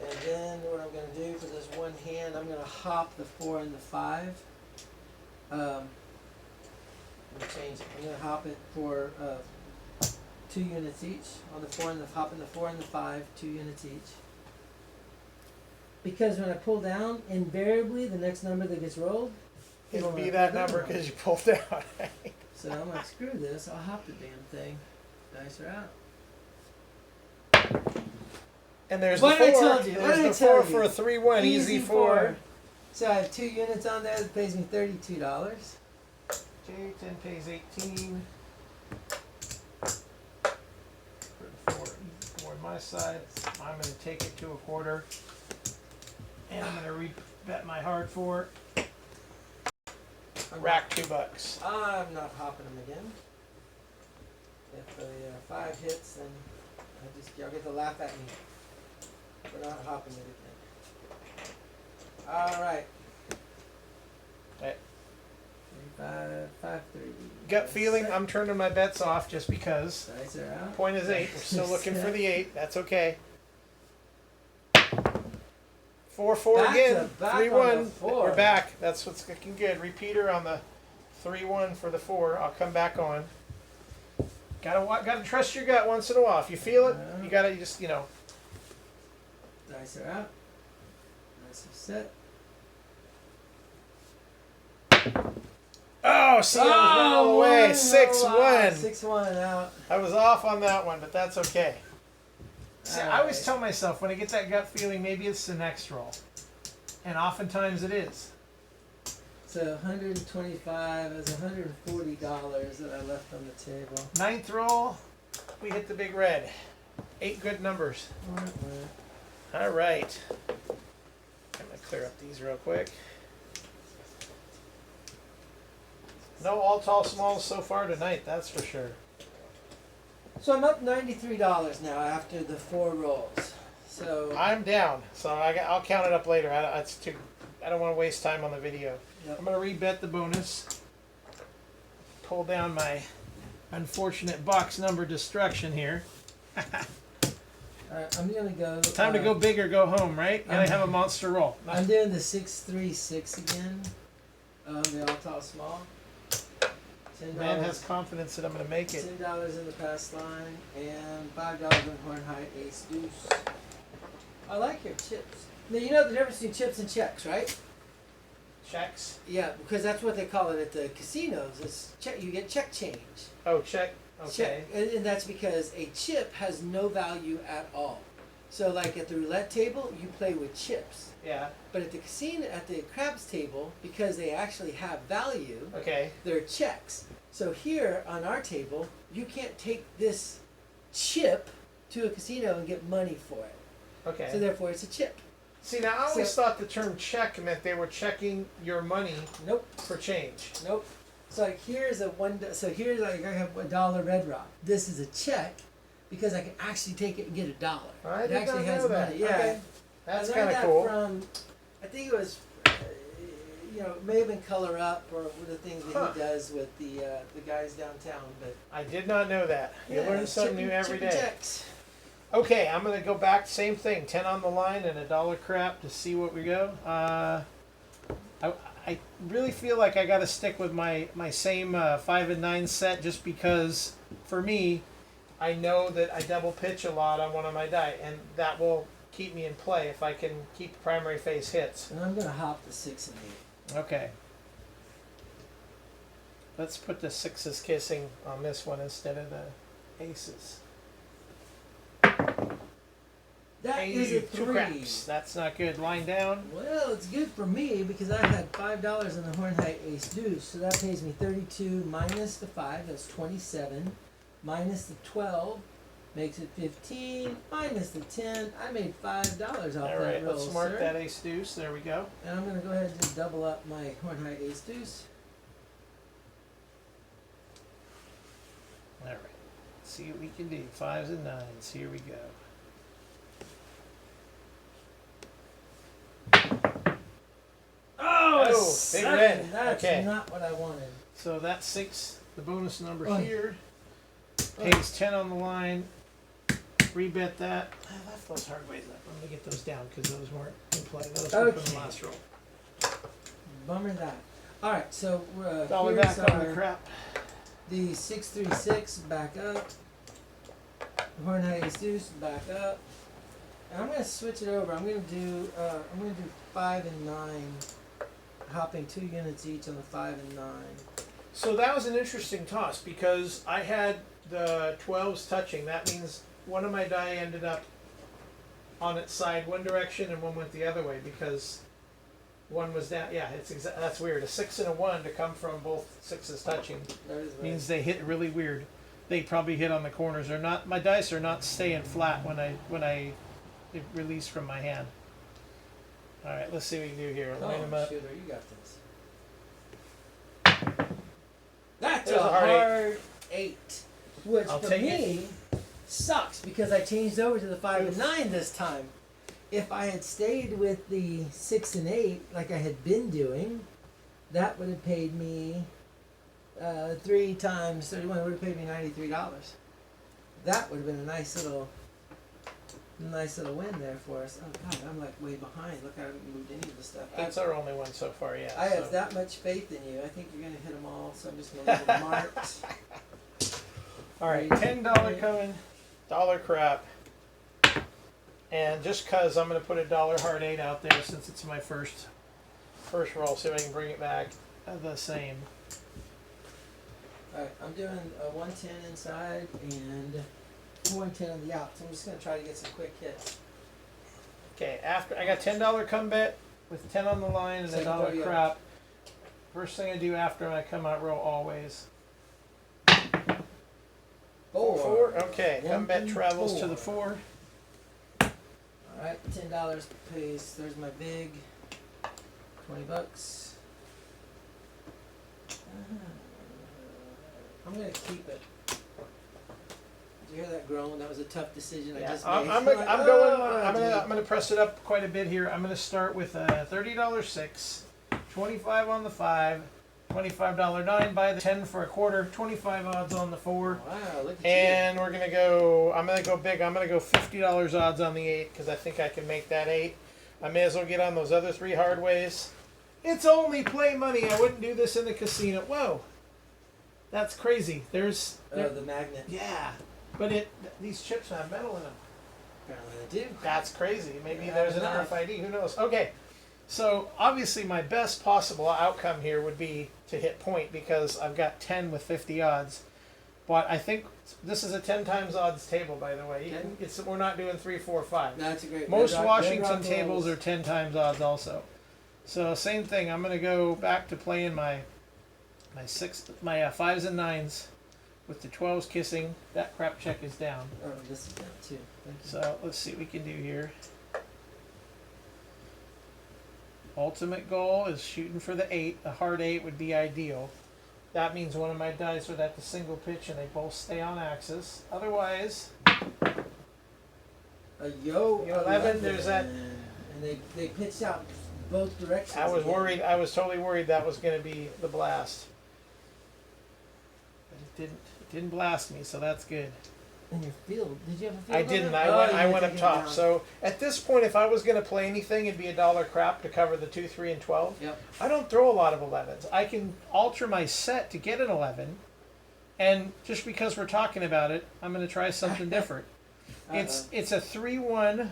And then what I'm going to do for this one hand, I'm going to hop the 4 and the 5. I'm gonna change it. I'm going to hop it for 2 units each on the 4 and the hop in the 4 and the 5, 2 units each. Because when I pull down, invariably the next number that gets rolled, It'll when I be pull that down number on it. because you pulled down. So I'm like, screw this, I'll hop the damn thing. Dice are out. And there's What the did I 4. tell you? What There's did I the tell 4 you? for a 3, 1. Easy 4. So I have 2 units on there that pays me $32. Okay, 10 pays 18. For the 4 on my side. I'm going to take it to a quarter. And I'm going to re-bet my hard 4. Rack $2. I'm not hopping them again. If the 5 hits, then y'all get to laugh at me. We're not hopping it again. All right. Okay. 35, 530. Gut feeling, I'm turning my bets off just because. Dice are out. Point is 8. We're still looking for the 8. That's okay. 4, 4 Back again. to back 3, on the 1. 4. We're back. That's what's looking good. Repeater on the 3, 1 for the 4. I'll come back on. Gotta trust your gut once in a while. If you feel it, you gotta just, Dice are out. Dice are set. Oh, see, I was wrong away. 6, 1. 6-1 out. I was off on that one, but that's okay. See, I always Alright. tell myself when I get that gut feeling, maybe it's the next roll. And oftentimes it is. So 125 is $140 that I left on the table. 9th roll, we hit the big red. 8 good numbers. All right. I'm going to clear up these real quick. No all tall smalls so far tonight, that's for sure. So I'm up $93 now after the 4 rolls. So I'm down, so I'll count it up later. I don't want to waste time on the video. Yep. I'm going to rebet the bonus. Pull down my unfortunate box number destruction here. Alright, I'm gonna go. Time to go big or go home, right? Gotta have a monster roll. I'm doing the 636 again. The all tall small. $10. Man has confidence that I'm going to make it. $10 in the pass line and $5 on horn high ace deuce. I like your chips. Now you know the difference between chips and checks, right? Checks. Yeah, because that's what they call it at the casinos. It's check. You get check change. Oh, check. Okay. Check, and that's because a chip has no value at all. So, like at the roulette table, you play with chips. Yeah. But at the casino, at the craps table, because they actually have value, Okay. they're checks. So here on our table, you can't take this chip to a casino and get money for it. Okay. So therefore, it's a chip. See, now I always thought the term check meant they were checking your money Nope. for change. Nope. So like here's a one. So here's like I have $1 Red Rock. This is a check because I can actually take it and get $1. I It did actually not has know that. money. Yeah. Okay. That's I kind learned of that cool. From, I think it was, it may have been Color Up or one of the things that Huh. he does with the guys downtown. But I did not know that. You yeah, learn something chip new and- every chip and day. checks. Okay, I'm gonna go back. Same thing. 10 on the line and $1 crap to see what we go. I really feel like I got to stick with my same 5 and 9 set just because for me I know that I double pitch a lot on one of my die, and that will keep me in play if I can keep primary face hits. And I'm gonna hop the 6 and 8. Okay. Let's put the sixes kissing on this one instead of the aces. That Hey, is a two 3. craps. That's not good. Line down. Well, it's good for me because I had $5 in the Hornheit Ace Deuce, so that pays me 32 minus the 5, that's 27, minus the 12, makes it 15, minus the 10. I made $5 off All that right, roll, let's mark sir. that ace deuce. There we go. And I'm gonna go ahead and just double up my Hornheit Ace Deuce. All right. Let's see what we can do. Fives and nines. Here we go. Oh, a Oh, big 7. red. That's Okay. not what I wanted. So that's 6. The bonus number Oh. here. Pays 10 on the line. Rebet that. I left those hard ways up. I'm going to get those down because those weren't in play. Those were from Okay. the last roll. Bummer that. All right, so Dollar here's back on the our, crap. the 636 back up. Hornheit Ace Deuce back up. And I'm gonna switch it over. I'm gonna do 5 and 9, hopping 2 units each on the 5 and 9. So that was an interesting toss because I had the 12s touching. That means one of my die ended up on its side one direction and one went the other way because one was down. Yeah, that's weird. A 6 and a 1 to come from both sixes touching That is means they hit really weird. They probably hit on the corners. They're not. My dice are not staying flat when I release from my hand. All right, let's see what we can do here. Line them Oh, up. shooter, you got this. That's There's a a hard hard 8, which I'll for take me sucks because I changed over to the 5 and Oof. 9 this time. If I had stayed with the 6 and 8 like I had been doing, that would have paid me 3 times 31 would have paid me $93. That would have been a nice little win there for us. Oh God, I'm like way behind. Look, I haven't moved any of the stuff. That's our only one so far. Yeah. I have so. that much faith in you. I think you're gonna hit them all, so I'm just gonna leave them marked. All right, Right. $10 coming, dollar crap, and just cause I'm gonna put a dollar hard 8 out there since it's my first roll. See if I can bring it back the same. All right, I'm doing a 110 inside and 110 on the out. So I'm just gonna try to get some quick hits. Okay, after I got $10 come bet with 10 on the line and a Second dollar 30 up. crap. First thing I do after I come out roll always. 4. Okay, come bet 1 travels to 4. the 4. All right, $10 pays. There's my big. $20. I'm gonna keep it. Did you hear that groan? That was a tough decision I Yeah, just made. I'm like, going. "Oh, I'm dude." gonna press it up quite a bit here. I'm gonna start with a $30 6, 25 on the 5, $25 9, buy the 10 for a quarter, 25 odds on the 4, Wow, look at and we're gonna go. I'm gonna go big. I'm gonna go $50 odds on the 8 because I think I can make that 8. I may as well get on those other 3 hard ways. It's only play money. I wouldn't do this in the casino. Whoa, that's crazy. you. The magnet. Yeah, but these chips have metal in them. Apparently they do. That's crazy. Maybe Yeah, there's an enough. RFID. Who knows? Okay. So obviously my best possible outcome here would be to hit point because I've got 10 with 50 odds. But I think this is a 10 times odds table, by the way. Okay. We're not doing 3, 4, 5. That's a great. Most Red Rock- Washington Red Rock tables rolls. are 10 times odds also. So same thing. I'm going to go back to playing my 5s and 9s with the 12s kissing. That crap check is down. Oh, this is down too. Thank you. So let's see what we can do here. Ultimate goal is shooting for the 8. A hard 8 would be ideal. That means one of my dice would have to single pitch and they both stay on axis. Otherwise, A yo 11, there's that- And they pitched out both directions. I was again. worried. I was totally worried that was going to be the blast. But it didn't blast me, so that's good. And your field? Did you have a field? I on didn't. that? I Oh, went. you I were went up taking it top. down. So at this point, if I was going to play anything, it'd be a dollar crap to cover the 2, 3, and 12. Yep. I don't throw a lot of 11s. I can alter my set to get an 11, And just because we're talking about it, I'm going to try something different. It's a 3-1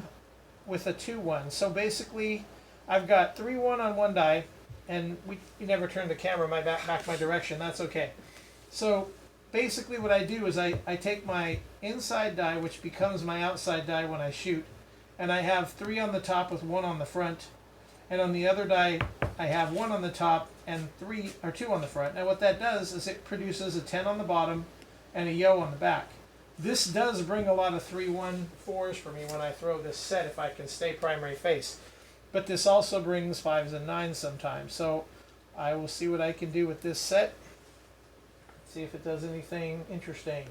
with a 2-1. So basically, I've got 3-1 on one die, and we never turned the camera back my direction. That's okay. So basically, what I do is I take my inside die, which becomes my outside die when I shoot, and I have 3 on the top with 1 on the front, and on the other die I have 1 on the top and 2 on the front. Now what that does is it produces a 10 on the bottom and a yo on the back. This does bring a lot of 3-1-4s for me when I throw this set if I can stay primary face. But this also brings 5s and 9s sometimes. So I will see what I can do with this set. See if it does anything interesting.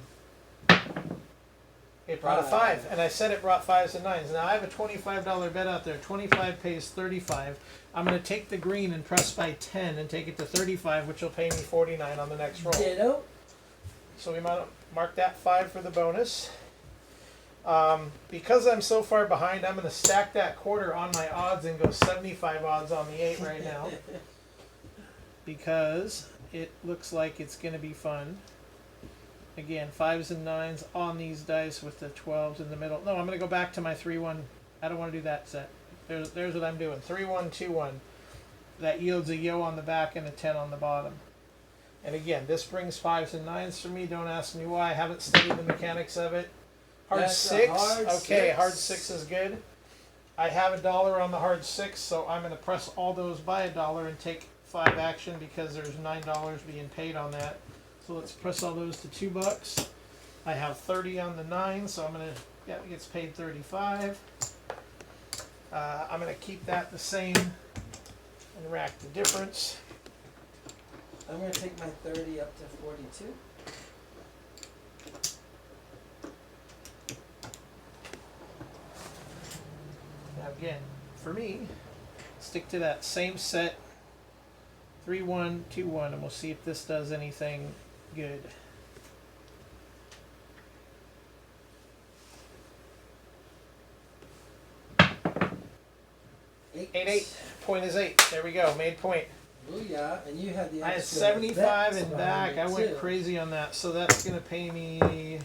It brought a 5, and I said it brought 5s and 9s. Now I have a $25 bet out there. 25 pays 35. I'm going to take the green and press by 10 and take it to 35, which will pay me 49 on the next roll. Ditto. So we might mark that 5 for the bonus. Because I'm so far behind, I'm going to stack that quarter on my odds and go 75 odds on the 8 right now. Because it looks like it's going to be fun. Again, 5s and 9s on these dice with the 12s in the middle. No, I'm going to go back to my 3-1. I don't want to do that set. There's what I'm doing. 3-1, 2-1. That yields a yo on the back and a 10 on the bottom. And again, this brings 5s and 9s for me. Don't ask me why. I haven't studied the mechanics of it. Hard 6. Okay, hard 6 is good. I have $1 on the hard 6, so I'm going to press all those by $1 and take 5 action because there's $9 being paid on that. So let's press all those to $2. I have 30 on the 9, so I'm going to, yeah, it gets paid 35. I'm going to keep that the same and rack the difference. I'm going to take my 30 up to 42. Now again, for me, stick to that same set, 3-1, 2-1, and we'll see if this does anything good. 8. Point is 8. There we go. Made point. Booyah. And you had the I had extra 75 bets and behind back. I it, went too. crazy on that. So that's going to pay me,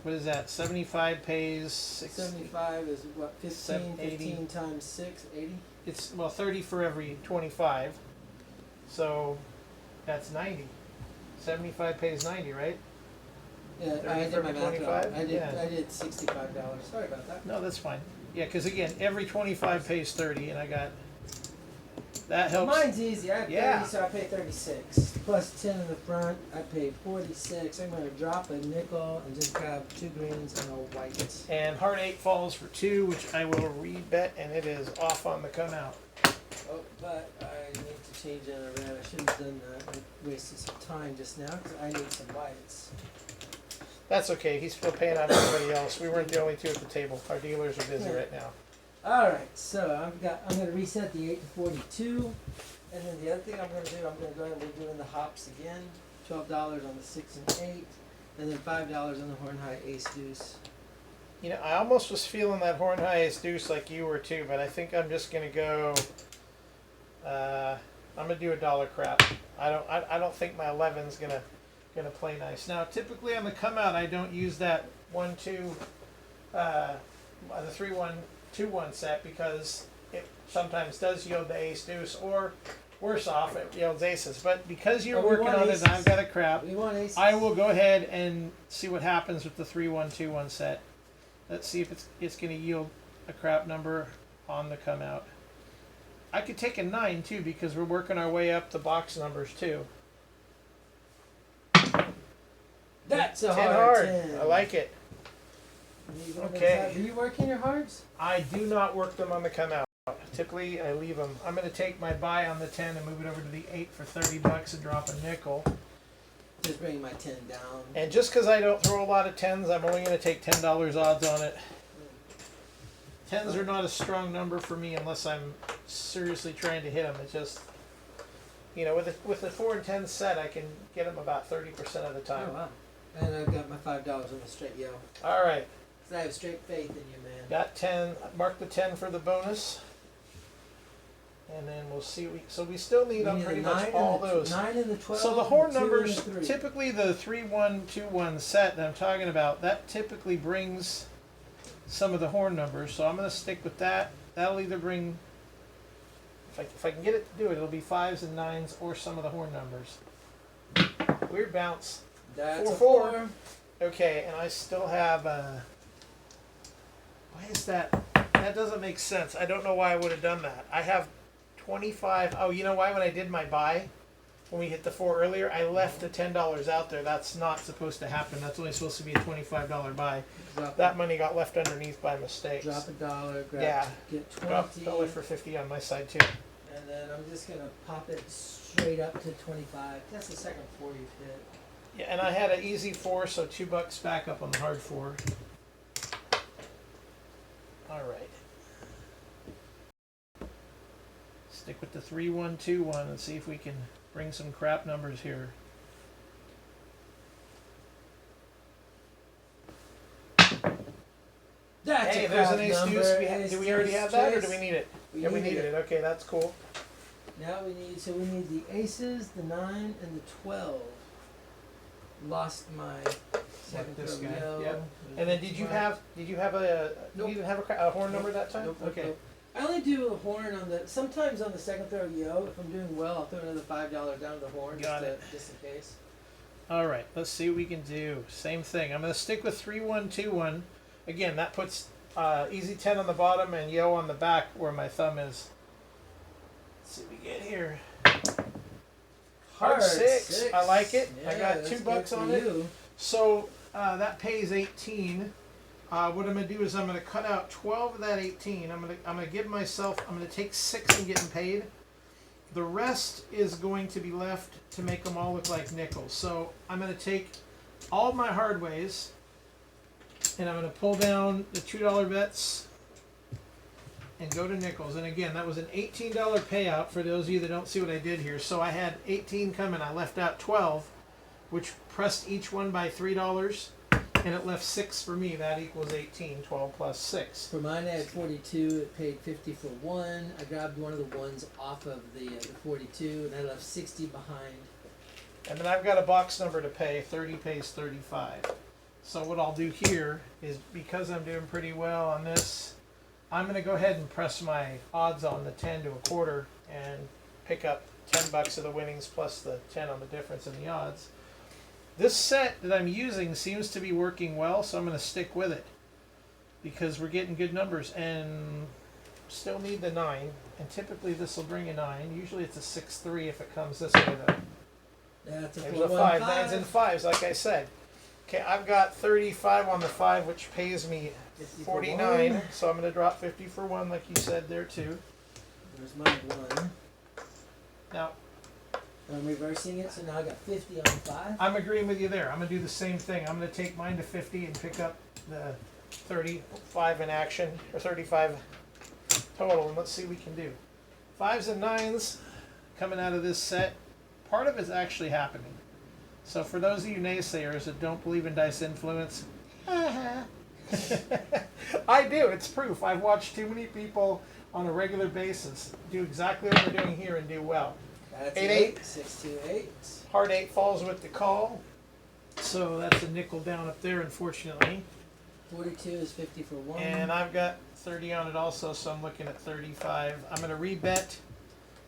what is that? 75 pays 60. 75 is what, 15? 80. 15 times 6, 80? It's, well, 30 for every 25. So that's 90. 75 pays 90, right? Yeah, 30 I for did my every math wrong. 25? I did, Yeah. I did $65. Sorry about that. No, that's fine. Yeah, because again, every 25 pays 30, and I got, that helps. Mine's easy. I have 30, Yeah. so I pay 36. Plus 10 in the front, I pay 46. I'm going to drop a nickel and just grab 2 greens and a white. And hard 8 falls for 2, which I will rebet, and it is off on the come out. Oh, but I need to change it around. I shouldn't have done that. I wasted some time just now because I need some whites. That's okay. He's still paying out everybody else. We weren't the only two at the table. Our dealers are busy right now. All right, so I'm going to reset the 8 to 42, and then the other thing I'm going to do, I'm going to go ahead and we're doing the hops again. $12 on the 6 and 8, and then $5 on the horn high ace deuce. You know, I almost was feeling that horn high ace deuce like you were too, but I think I'm just gonna go. I'm gonna do $1 crap. I don't think my 11's gonna play nice. Now, typically on the come out, I don't use that 1-2, the 3-1, 2-1 set because it sometimes does yield the ace deuce, or worse off, it yields aces. But because you're But we working want on aces. it, and I've got a crap. We want aces. I will go ahead and see what happens with the 3-1, 2-1 set. Let's see if it's going to yield a crap number on the come out. I could take a 9 too because we're working our way up the box numbers too. That's a 10 hard hard. 10. I like it. Okay. Are you working your hards? I do not work them on the come out. Typically, I leave them. I'm going to take my buy on the 10 and move it over to the 8 for $30 and drop a nickel. Just bring my 10 down. And just because I don't throw a lot of 10s, I'm only going to take $10 odds on it. 10s are not a strong number for me unless I'm seriously trying to hit them. It's just, you know, with a 4 and 10 set, I can get them about 30% of the time. Oh, wow. And I've got my $5 on the straight yo. All right, 'Cause I have straight faith in you, man. got 10. Mark the 10 for the bonus. and then we'll see. So we still need We on need pretty a much 9 all and the those. 9 and the 12. So the horn the 2 numbers, and the 3. typically the 3-1-2-1 set that I'm talking about, that typically brings some of the horn numbers. So I'm going to stick with that. That'll either bring, if I can get it to do it, it'll be 5s and 9s or some of the horn numbers. Weird bounce. That's 4-4. a 4. Okay, and I still have, why is that? That doesn't make sense. I don't know why I would have done that. I have 25. Oh, you know why? When I did my buy, when we hit the 4 earlier, I left the $10 out there. That's not supposed to happen. That's only supposed to be a $25 buy. That money got left underneath by mistake. Drop a dollar, grab, Yeah. get 20. Drop $1 for 50 on my side too. And then I'm just going to pop it straight up to 25. That's the second 4 you've hit. Yeah, and I had an easy 4, so $2 back up on the hard 4. All right. Stick with the 3-1-2-1 and see if we can bring some crap numbers here. That's Hey, a there's crap an ace number. deuce. Do we already have that, or do we need it? Yeah, we need needed it. Okay, that's cool. Now we need the aces, the 9, and the 12. Lost my second this throw guy, yellow. yep. And then did you have Nope. you didn't have a horn number that time? Nope, Okay. nope. I only do a horn on sometimes on the second throw yo. If I'm doing well, I'll throw another $5 down to the horn Got it. just in case. All right, let's see what we can do. Same thing. I'm going to stick with 3-1-2-1. Again, that puts easy 10 on the bottom and yo on the back where my thumb is. Let's see what we get here. Hard 6. I like it. Yeah, I got that's $2 good for on it. you. So that pays 18. What I'm going to do is I'm going to cut out 12 of that 18. I'm going to give myself, I'm going to take 6 and getting paid. The rest is going to be left to make them all look like nickels. So I'm going to take all of my hard ways and I'm going to pull down the $2 bets and go to nickels. And again, that was an $18 payout for those of you that don't see what I did here. So I had 18 coming. I left out 12, which pressed each one by $3. And it left 6 for me. That equals 18. 12 plus 6. For mine, I had 42. It paid 50 for 1. I grabbed one of the ones off of the 42, and I left 60 behind. And then I've got a box number to pay. 30 pays 35. So what I'll do here is, because I'm doing pretty well on this, I'm going to go ahead and press my odds on the 10 to a quarter and pick up $10 of the winnings plus the 10 on the difference in the odds. This set that I'm using seems to be working well, so I'm going to stick with it because we're getting good numbers and still need the 9. And typically this will bring a 9. Usually it's a 6-3 if it comes this way though. That's a There's a 4-1-5. 5, 9s and 5s, like I said. Okay, I've got 35 on the 5, which pays me 50 for 49. one. So I'm going to drop 50 for 1, like you said there too. There's my 1. Now, I'm reversing it, so now I got 50 on 5. I'm agreeing with you there. I'm going to do the same thing. I'm going to take mine to 50 and pick up the 35 in action, or 35 total, and let's see what we can do. 5s and 9s coming out of this set. Part of it's actually happening. So for those of you naysayers that don't believe in dice influence, I do. It's proof. I've watched too many people on a regular basis do exactly what we're doing here and do well. That's 8-8. 6-2-8. Hard 8 falls with the call. So that's a nickel down up there, unfortunately. 42 is 50 for 1. And I've got 30 on it also, so I'm looking at 35. I'm going to rebet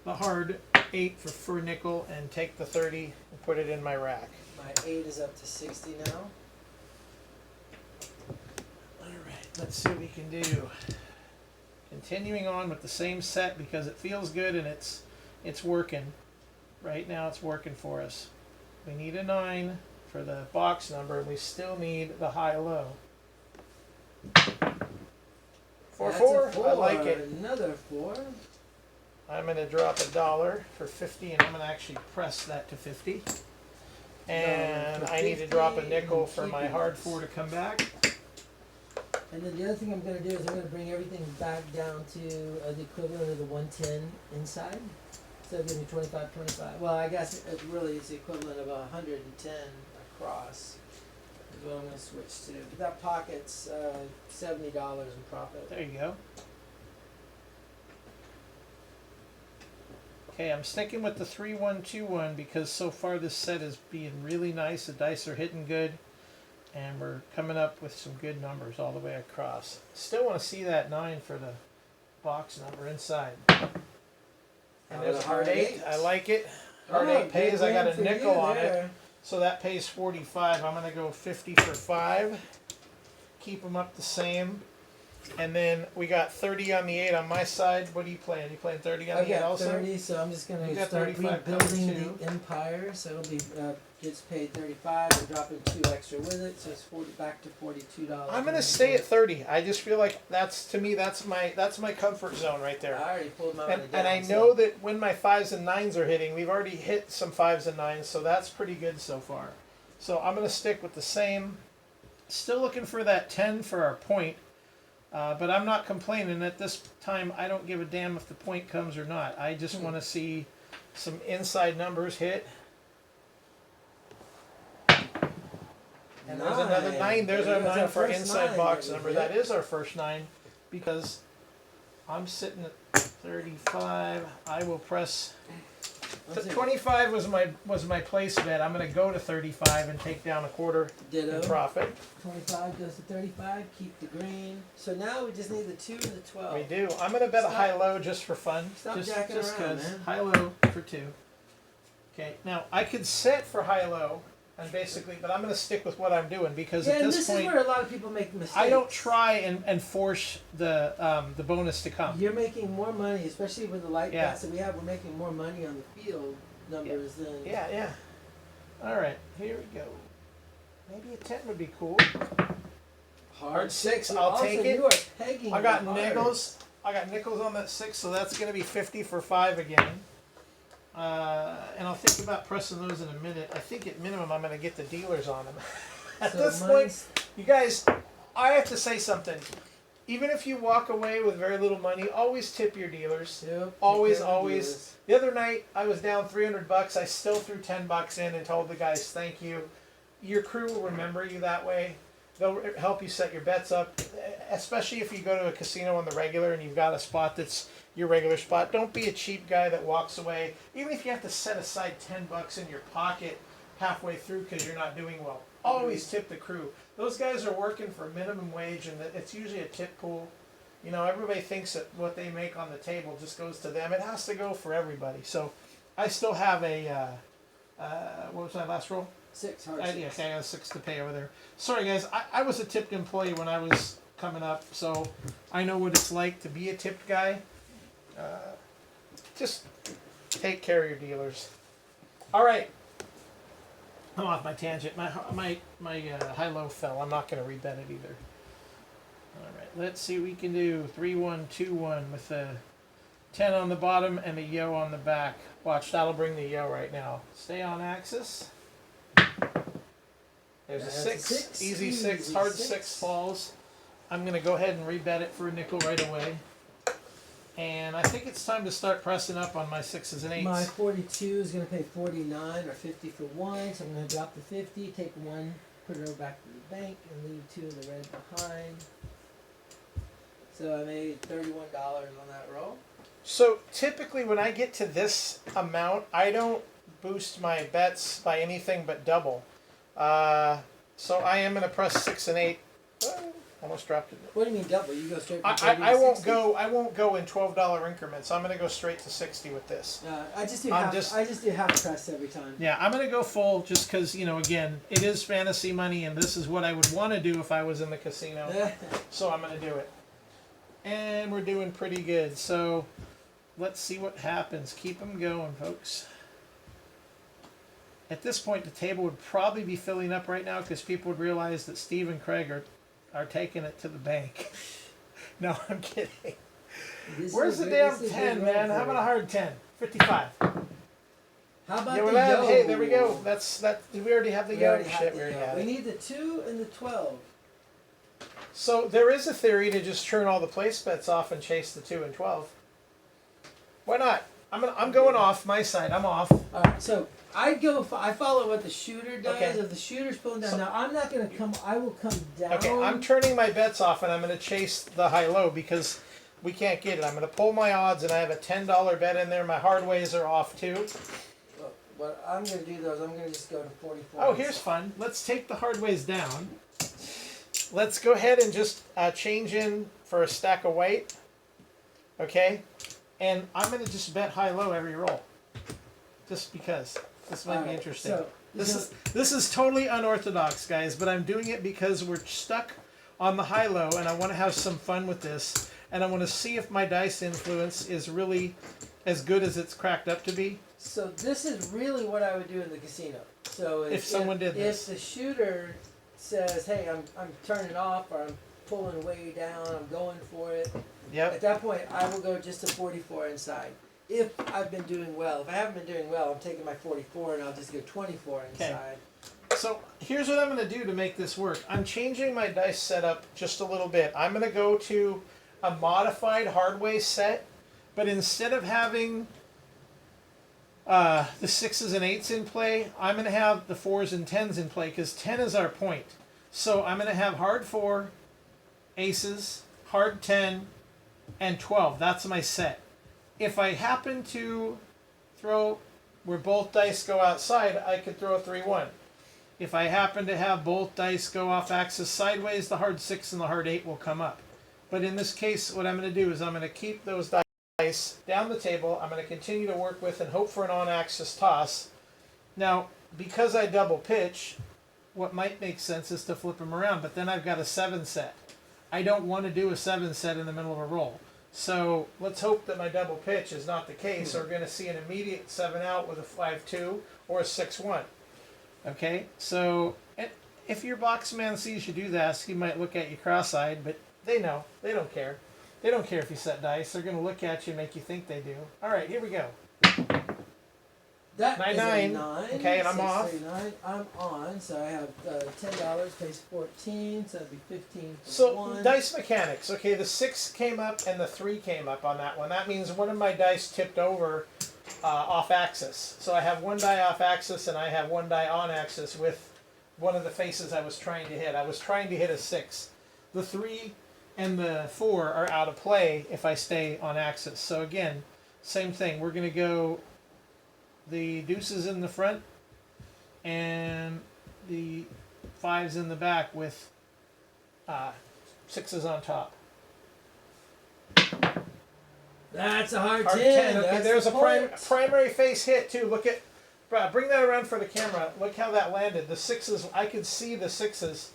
the hard 8 for nickel and take the 30 and put it in my rack. My 8 is up to 60 now. Alright, let's see what we can do. Continuing on with the same set because it feels good and it's working. Right now it's working for us. We need a 9 for the box number and we still need the high-low. 4-4, I like it. Another 4. I'm going to drop $1 for 50 and I'm going to actually press that to 50. And for I need to drop a 50 nickel and for my keep hard it. 4 to come back. And then the other thing I'm going to do is I'm going to bring everything back down to the equivalent of the 110 inside. So it'll give me 25, 25. Well, I guess it really is the equivalent of 110 across. Is what I'm going to switch to. But that pocket's $70 in profit. There you go. Okay, I'm sticking with the 3-1-2-1 because so far this set is being really nice. The dice are hitting good, and we're coming up with some good numbers all the way across. Still want to see that 9 for the box number inside. And there's a hard 8. I like it. Hard 8 pays. I got a nickel on it, so that pays 45. I'm going to go 50 for 5. Keep them up the same. And then we got 30 on the 8 on my side. What are you playing? You playing 30 on the 8 also? 30, so I'm just going You to got start 35 rebuilding coming too. the empire. So it'll be gets paid 35 and dropping 2 extra with it, so it's 40 back to $42. I'm gonna stay at 30. I just feel like that's my comfort zone right there. I already pulled my And, money down. and I know that when my 5s and 9s are hitting, we've already hit some 5s and 9s, so that's pretty good so far. So I'm gonna stick with the same. Still looking for that 10 for our point, but I'm not complaining. At this time, I don't give a damn if the point comes or not. I just want to see some inside numbers hit. And there's another 9. There's our 9 for inside box number. That is our first 9 because I'm sitting at 35. I will press. 25 was my place bet. I'm going to go to 35 and take down a quarter in profit. 25 goes to 35. Keep the green. So now we just need the 2 and the 12. We do. I'm going to bet a high-low just for fun. Stop just jacking around, man. High-low for 2. Okay. Now I could set for high-low. And basically, but I'm going to stick with what I'm doing because at this point, is where a lot of people make mistakes. I don't try and force the bonus to come. You're making more money, especially with the light bets that we have. We're making more money on the field numbers than. Yeah. All right, here we go. Maybe a 10 would be cool. Hard 6. I'll take it. You are pegging. I got nickels. I got nickels on that 6, so that's going to be 50 for 5 again. And I'll think about pressing those in a minute. I think at minimum I'm going to get the dealers on them. At this point, you guys, I have to say something. Even if you walk away with very little money, always tip your dealers. Yep, always. The other night I was down $300. I still threw $10 in and told the guys thank you. Your crew will remember you that way. They'll help you set your bets up, especially if you go to a casino on the regular and you've got a spot that's your regular spot. Don't be a cheap guy that walks away. Even if you have to set aside $10 in your pocket halfway through because you're not doing well. Always tip the crew. Those guys are working for minimum wage, and it's usually a tip pool. You know, everybody thinks that what they make on the table just goes to them. It has to go for everybody. So I still have a, what was my last roll? 6. Hard 6. Yeah, I got a 6 to pay over there. Sorry, guys. I was a tipped employee when I was coming up, so I know what it's like to be a tipped guy. Just take care of your dealers. All right. I'm off my tangent. My high-low fell. I'm not going to rebet it either. All right. Let's see what we can do. 3-1-2-1 with a 10 on the bottom and a yo on the back. Watch, that'll bring the yo right now. Stay on axis. There's a 6. Easy 6. Hard 6 falls. I'm going to go ahead and rebet it for a nickel right away. And I think it's time to start pressing up on my 6s and 8s. My 42 is going to pay 49 or 50 for 1, so I'm going to drop the 50, take 1, put it over back to the bank, and leave 2 of the red behind. So I made $31 on that roll. So typically when I get to this amount, I don't boost my bets by anything but double. So I am going to press 6 and 8. Almost dropped it. What do you mean double? You go straight from 30 to I won't 60? go. I won't go in $12 increments. I'm going to go straight to 60 with this. I just do half press every time. Yeah, I'm going to go full just because, you know, again, it is fantasy money, and this is what I would want to do if I was in the casino. So I'm going to do it. And we're doing pretty good. So let's see what happens. Keep them going, folks. At this point, the table would probably be filling up right now because people would realize that Steve and Craig are taking it to the bank. No, I'm kidding. Where's the damn 10, man? How about a hard 10? 55. How about Yeah, the well, yo? hey, there we go. We already have the yo shit. We already have We it. need the 2 and the 12. So there is a theory to just turn all the place bets off and chase the 2 and 12. Why not? I'm going off my side. I'm off. All right, so I follow what the shooter does. Okay. If the shooter's pulling down, now I'm not going to come. I will come down. Okay, I'm turning my bets off and I'm going to chase the high-low because we can't get it. I'm going to pull my odds, and I have a $10 bet in there. My hard ways are off too. Well, what I'm gonna do though is I'm gonna just go to 44. Oh, here's fun. Let's take the hard ways down. Let's go ahead and just change in for a stack of white. Okay, and I'm going to just bet high-low every roll, just because this might be interesting. So, This is totally unorthodox, guys, but I'm doing it because we're stuck on the high-low, and I want to have some fun with this, and I want to see if my dice influence is really as good as it's cracked up to be. so this is really what I would do in the casino. So If someone did this. if the shooter says, "Hey, I'm turning off," or "I'm pulling way down," "I'm going for it," Yep. at that point I will go just to 44 inside. If I've been doing well, if I haven't been doing well, I'm taking my 44 and I'll just go 24 inside. So here's what I'm going to do to make this work. I'm changing my dice setup just a little bit. I'm going to go to a modified hardway set, but instead of having the 6s and 8s in play, I'm going to have the 4s and 10s in play because 10 is our point. So I'm going to have hard 4, aces, hard 10, and 12. That's my set. If I happen to throw where both dice go outside, I could throw a 3-1. If I happen to have both dice go off axis sideways, the hard 6 and the hard 8 will come up. But in this case, what I'm going to do is I'm going to keep those dice down the table. I'm going to continue to work with and hope for an on-axis toss. Now, because I double pitch, what might make sense is to flip them around, but then I've got a 7 set. I don't want to do a 7 set in the middle of a roll. So let's hope that my double pitch is not the case. Or we're going to see an immediate 7 out with a 5-2 or a 6-1. Okay, so if your box man sees you do that, he might look at you cross-eyed, but they know. They don't care. They don't care if you set dice. They're going to look at you and make you think they do. All right, here we go. That 9, is a 9. 9. Okay, and I'm off. 639. I'm on, so I have $10 pays 14, so that'd be 15 for So one. dice mechanics. Okay, the 6 came up and the 3 came up on that one. That means one of my dice tipped over off axis. So I have one die off axis and I have one die on axis with one of the faces I was trying to hit. I was trying to hit a 6. The 3 and the 4 are out of play if I stay on axis. So again, same thing. We're going to go the deuces in the front and the 5s in the back with 6s on top. That's a hard, Hard 10. 10. Okay, That's there's the a point. primary face hit too. Look at, bring that around for the camera. Look how that landed. The 6s, I could see the 6s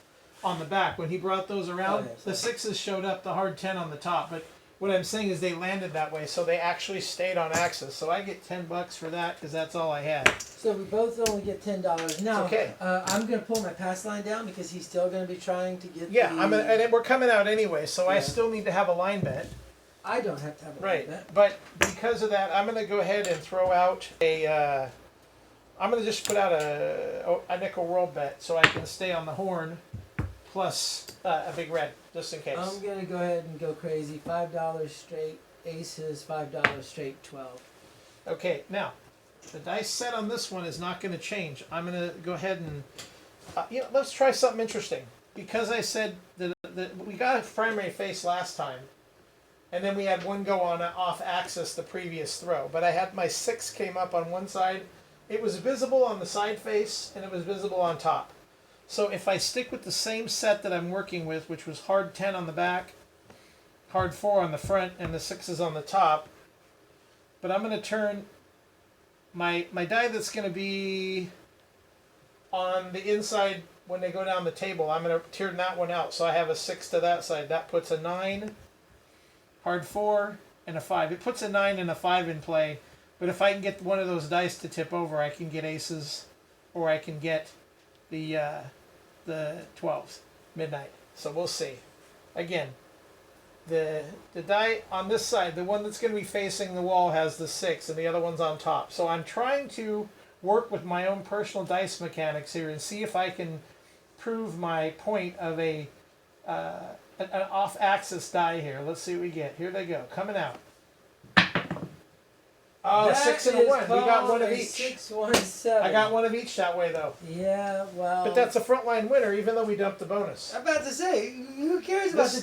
on the back when he brought those around. Oh, yes, the 6s showed up. The hard 10 on the top. But what I'm saying is they landed that way, so they actually stayed on axis. So I get $10 for that because that's all I had. So we both only get $10. Now, Okay. I'm going to pull my pass line down because he's still going to be trying to get Yeah, the... and we're coming out anyway, so I Yeah. still need to have a line bet. I don't have to have a Right, bet. but because of that, I'm going to go ahead and throw out a. I'm going to just put out a nickel world bet so I can stay on the horn, plus a big red, just in case. I'm going to go ahead and go crazy. $5 straight aces, $5 straight 12. Okay, now the dice set on this one is not going to change. I'm going to go ahead and let's try something interesting because I said that we got a primary face last time. And then we had one go on off axis the previous throw. But I had my 6 came up on one side. It was visible on the side face, and it was visible on top. So if I stick with the same set that I'm working with, which was hard 10 on the back, hard 4 on the front, and the 6s on the top, but I'm going to turn my die that's going to be on the inside when they go down the table. I'm going to turn that one out. So I have a 6 to that side. That puts a 9. Hard 4 and a 5. It puts a 9 and a 5 in play, but if I can get one of those dice to tip over, I can get aces, or I can get the 12s, midnight. So we'll see. Again, the die on this side, the one that's going to be facing the wall, has the 6, and the other one's on top. So I'm trying to work with my own personal dice mechanics here and see if I can prove my point of an off-axis die here. Let's see what we get. Here they go, coming out. Oh, That 6 and a is 1. We got called one of a each. 6-1-7. I got one of each that way, though. Yeah, well... But that's a frontline winner, even though we dumped the bonus. I'm about to say, who cares about This-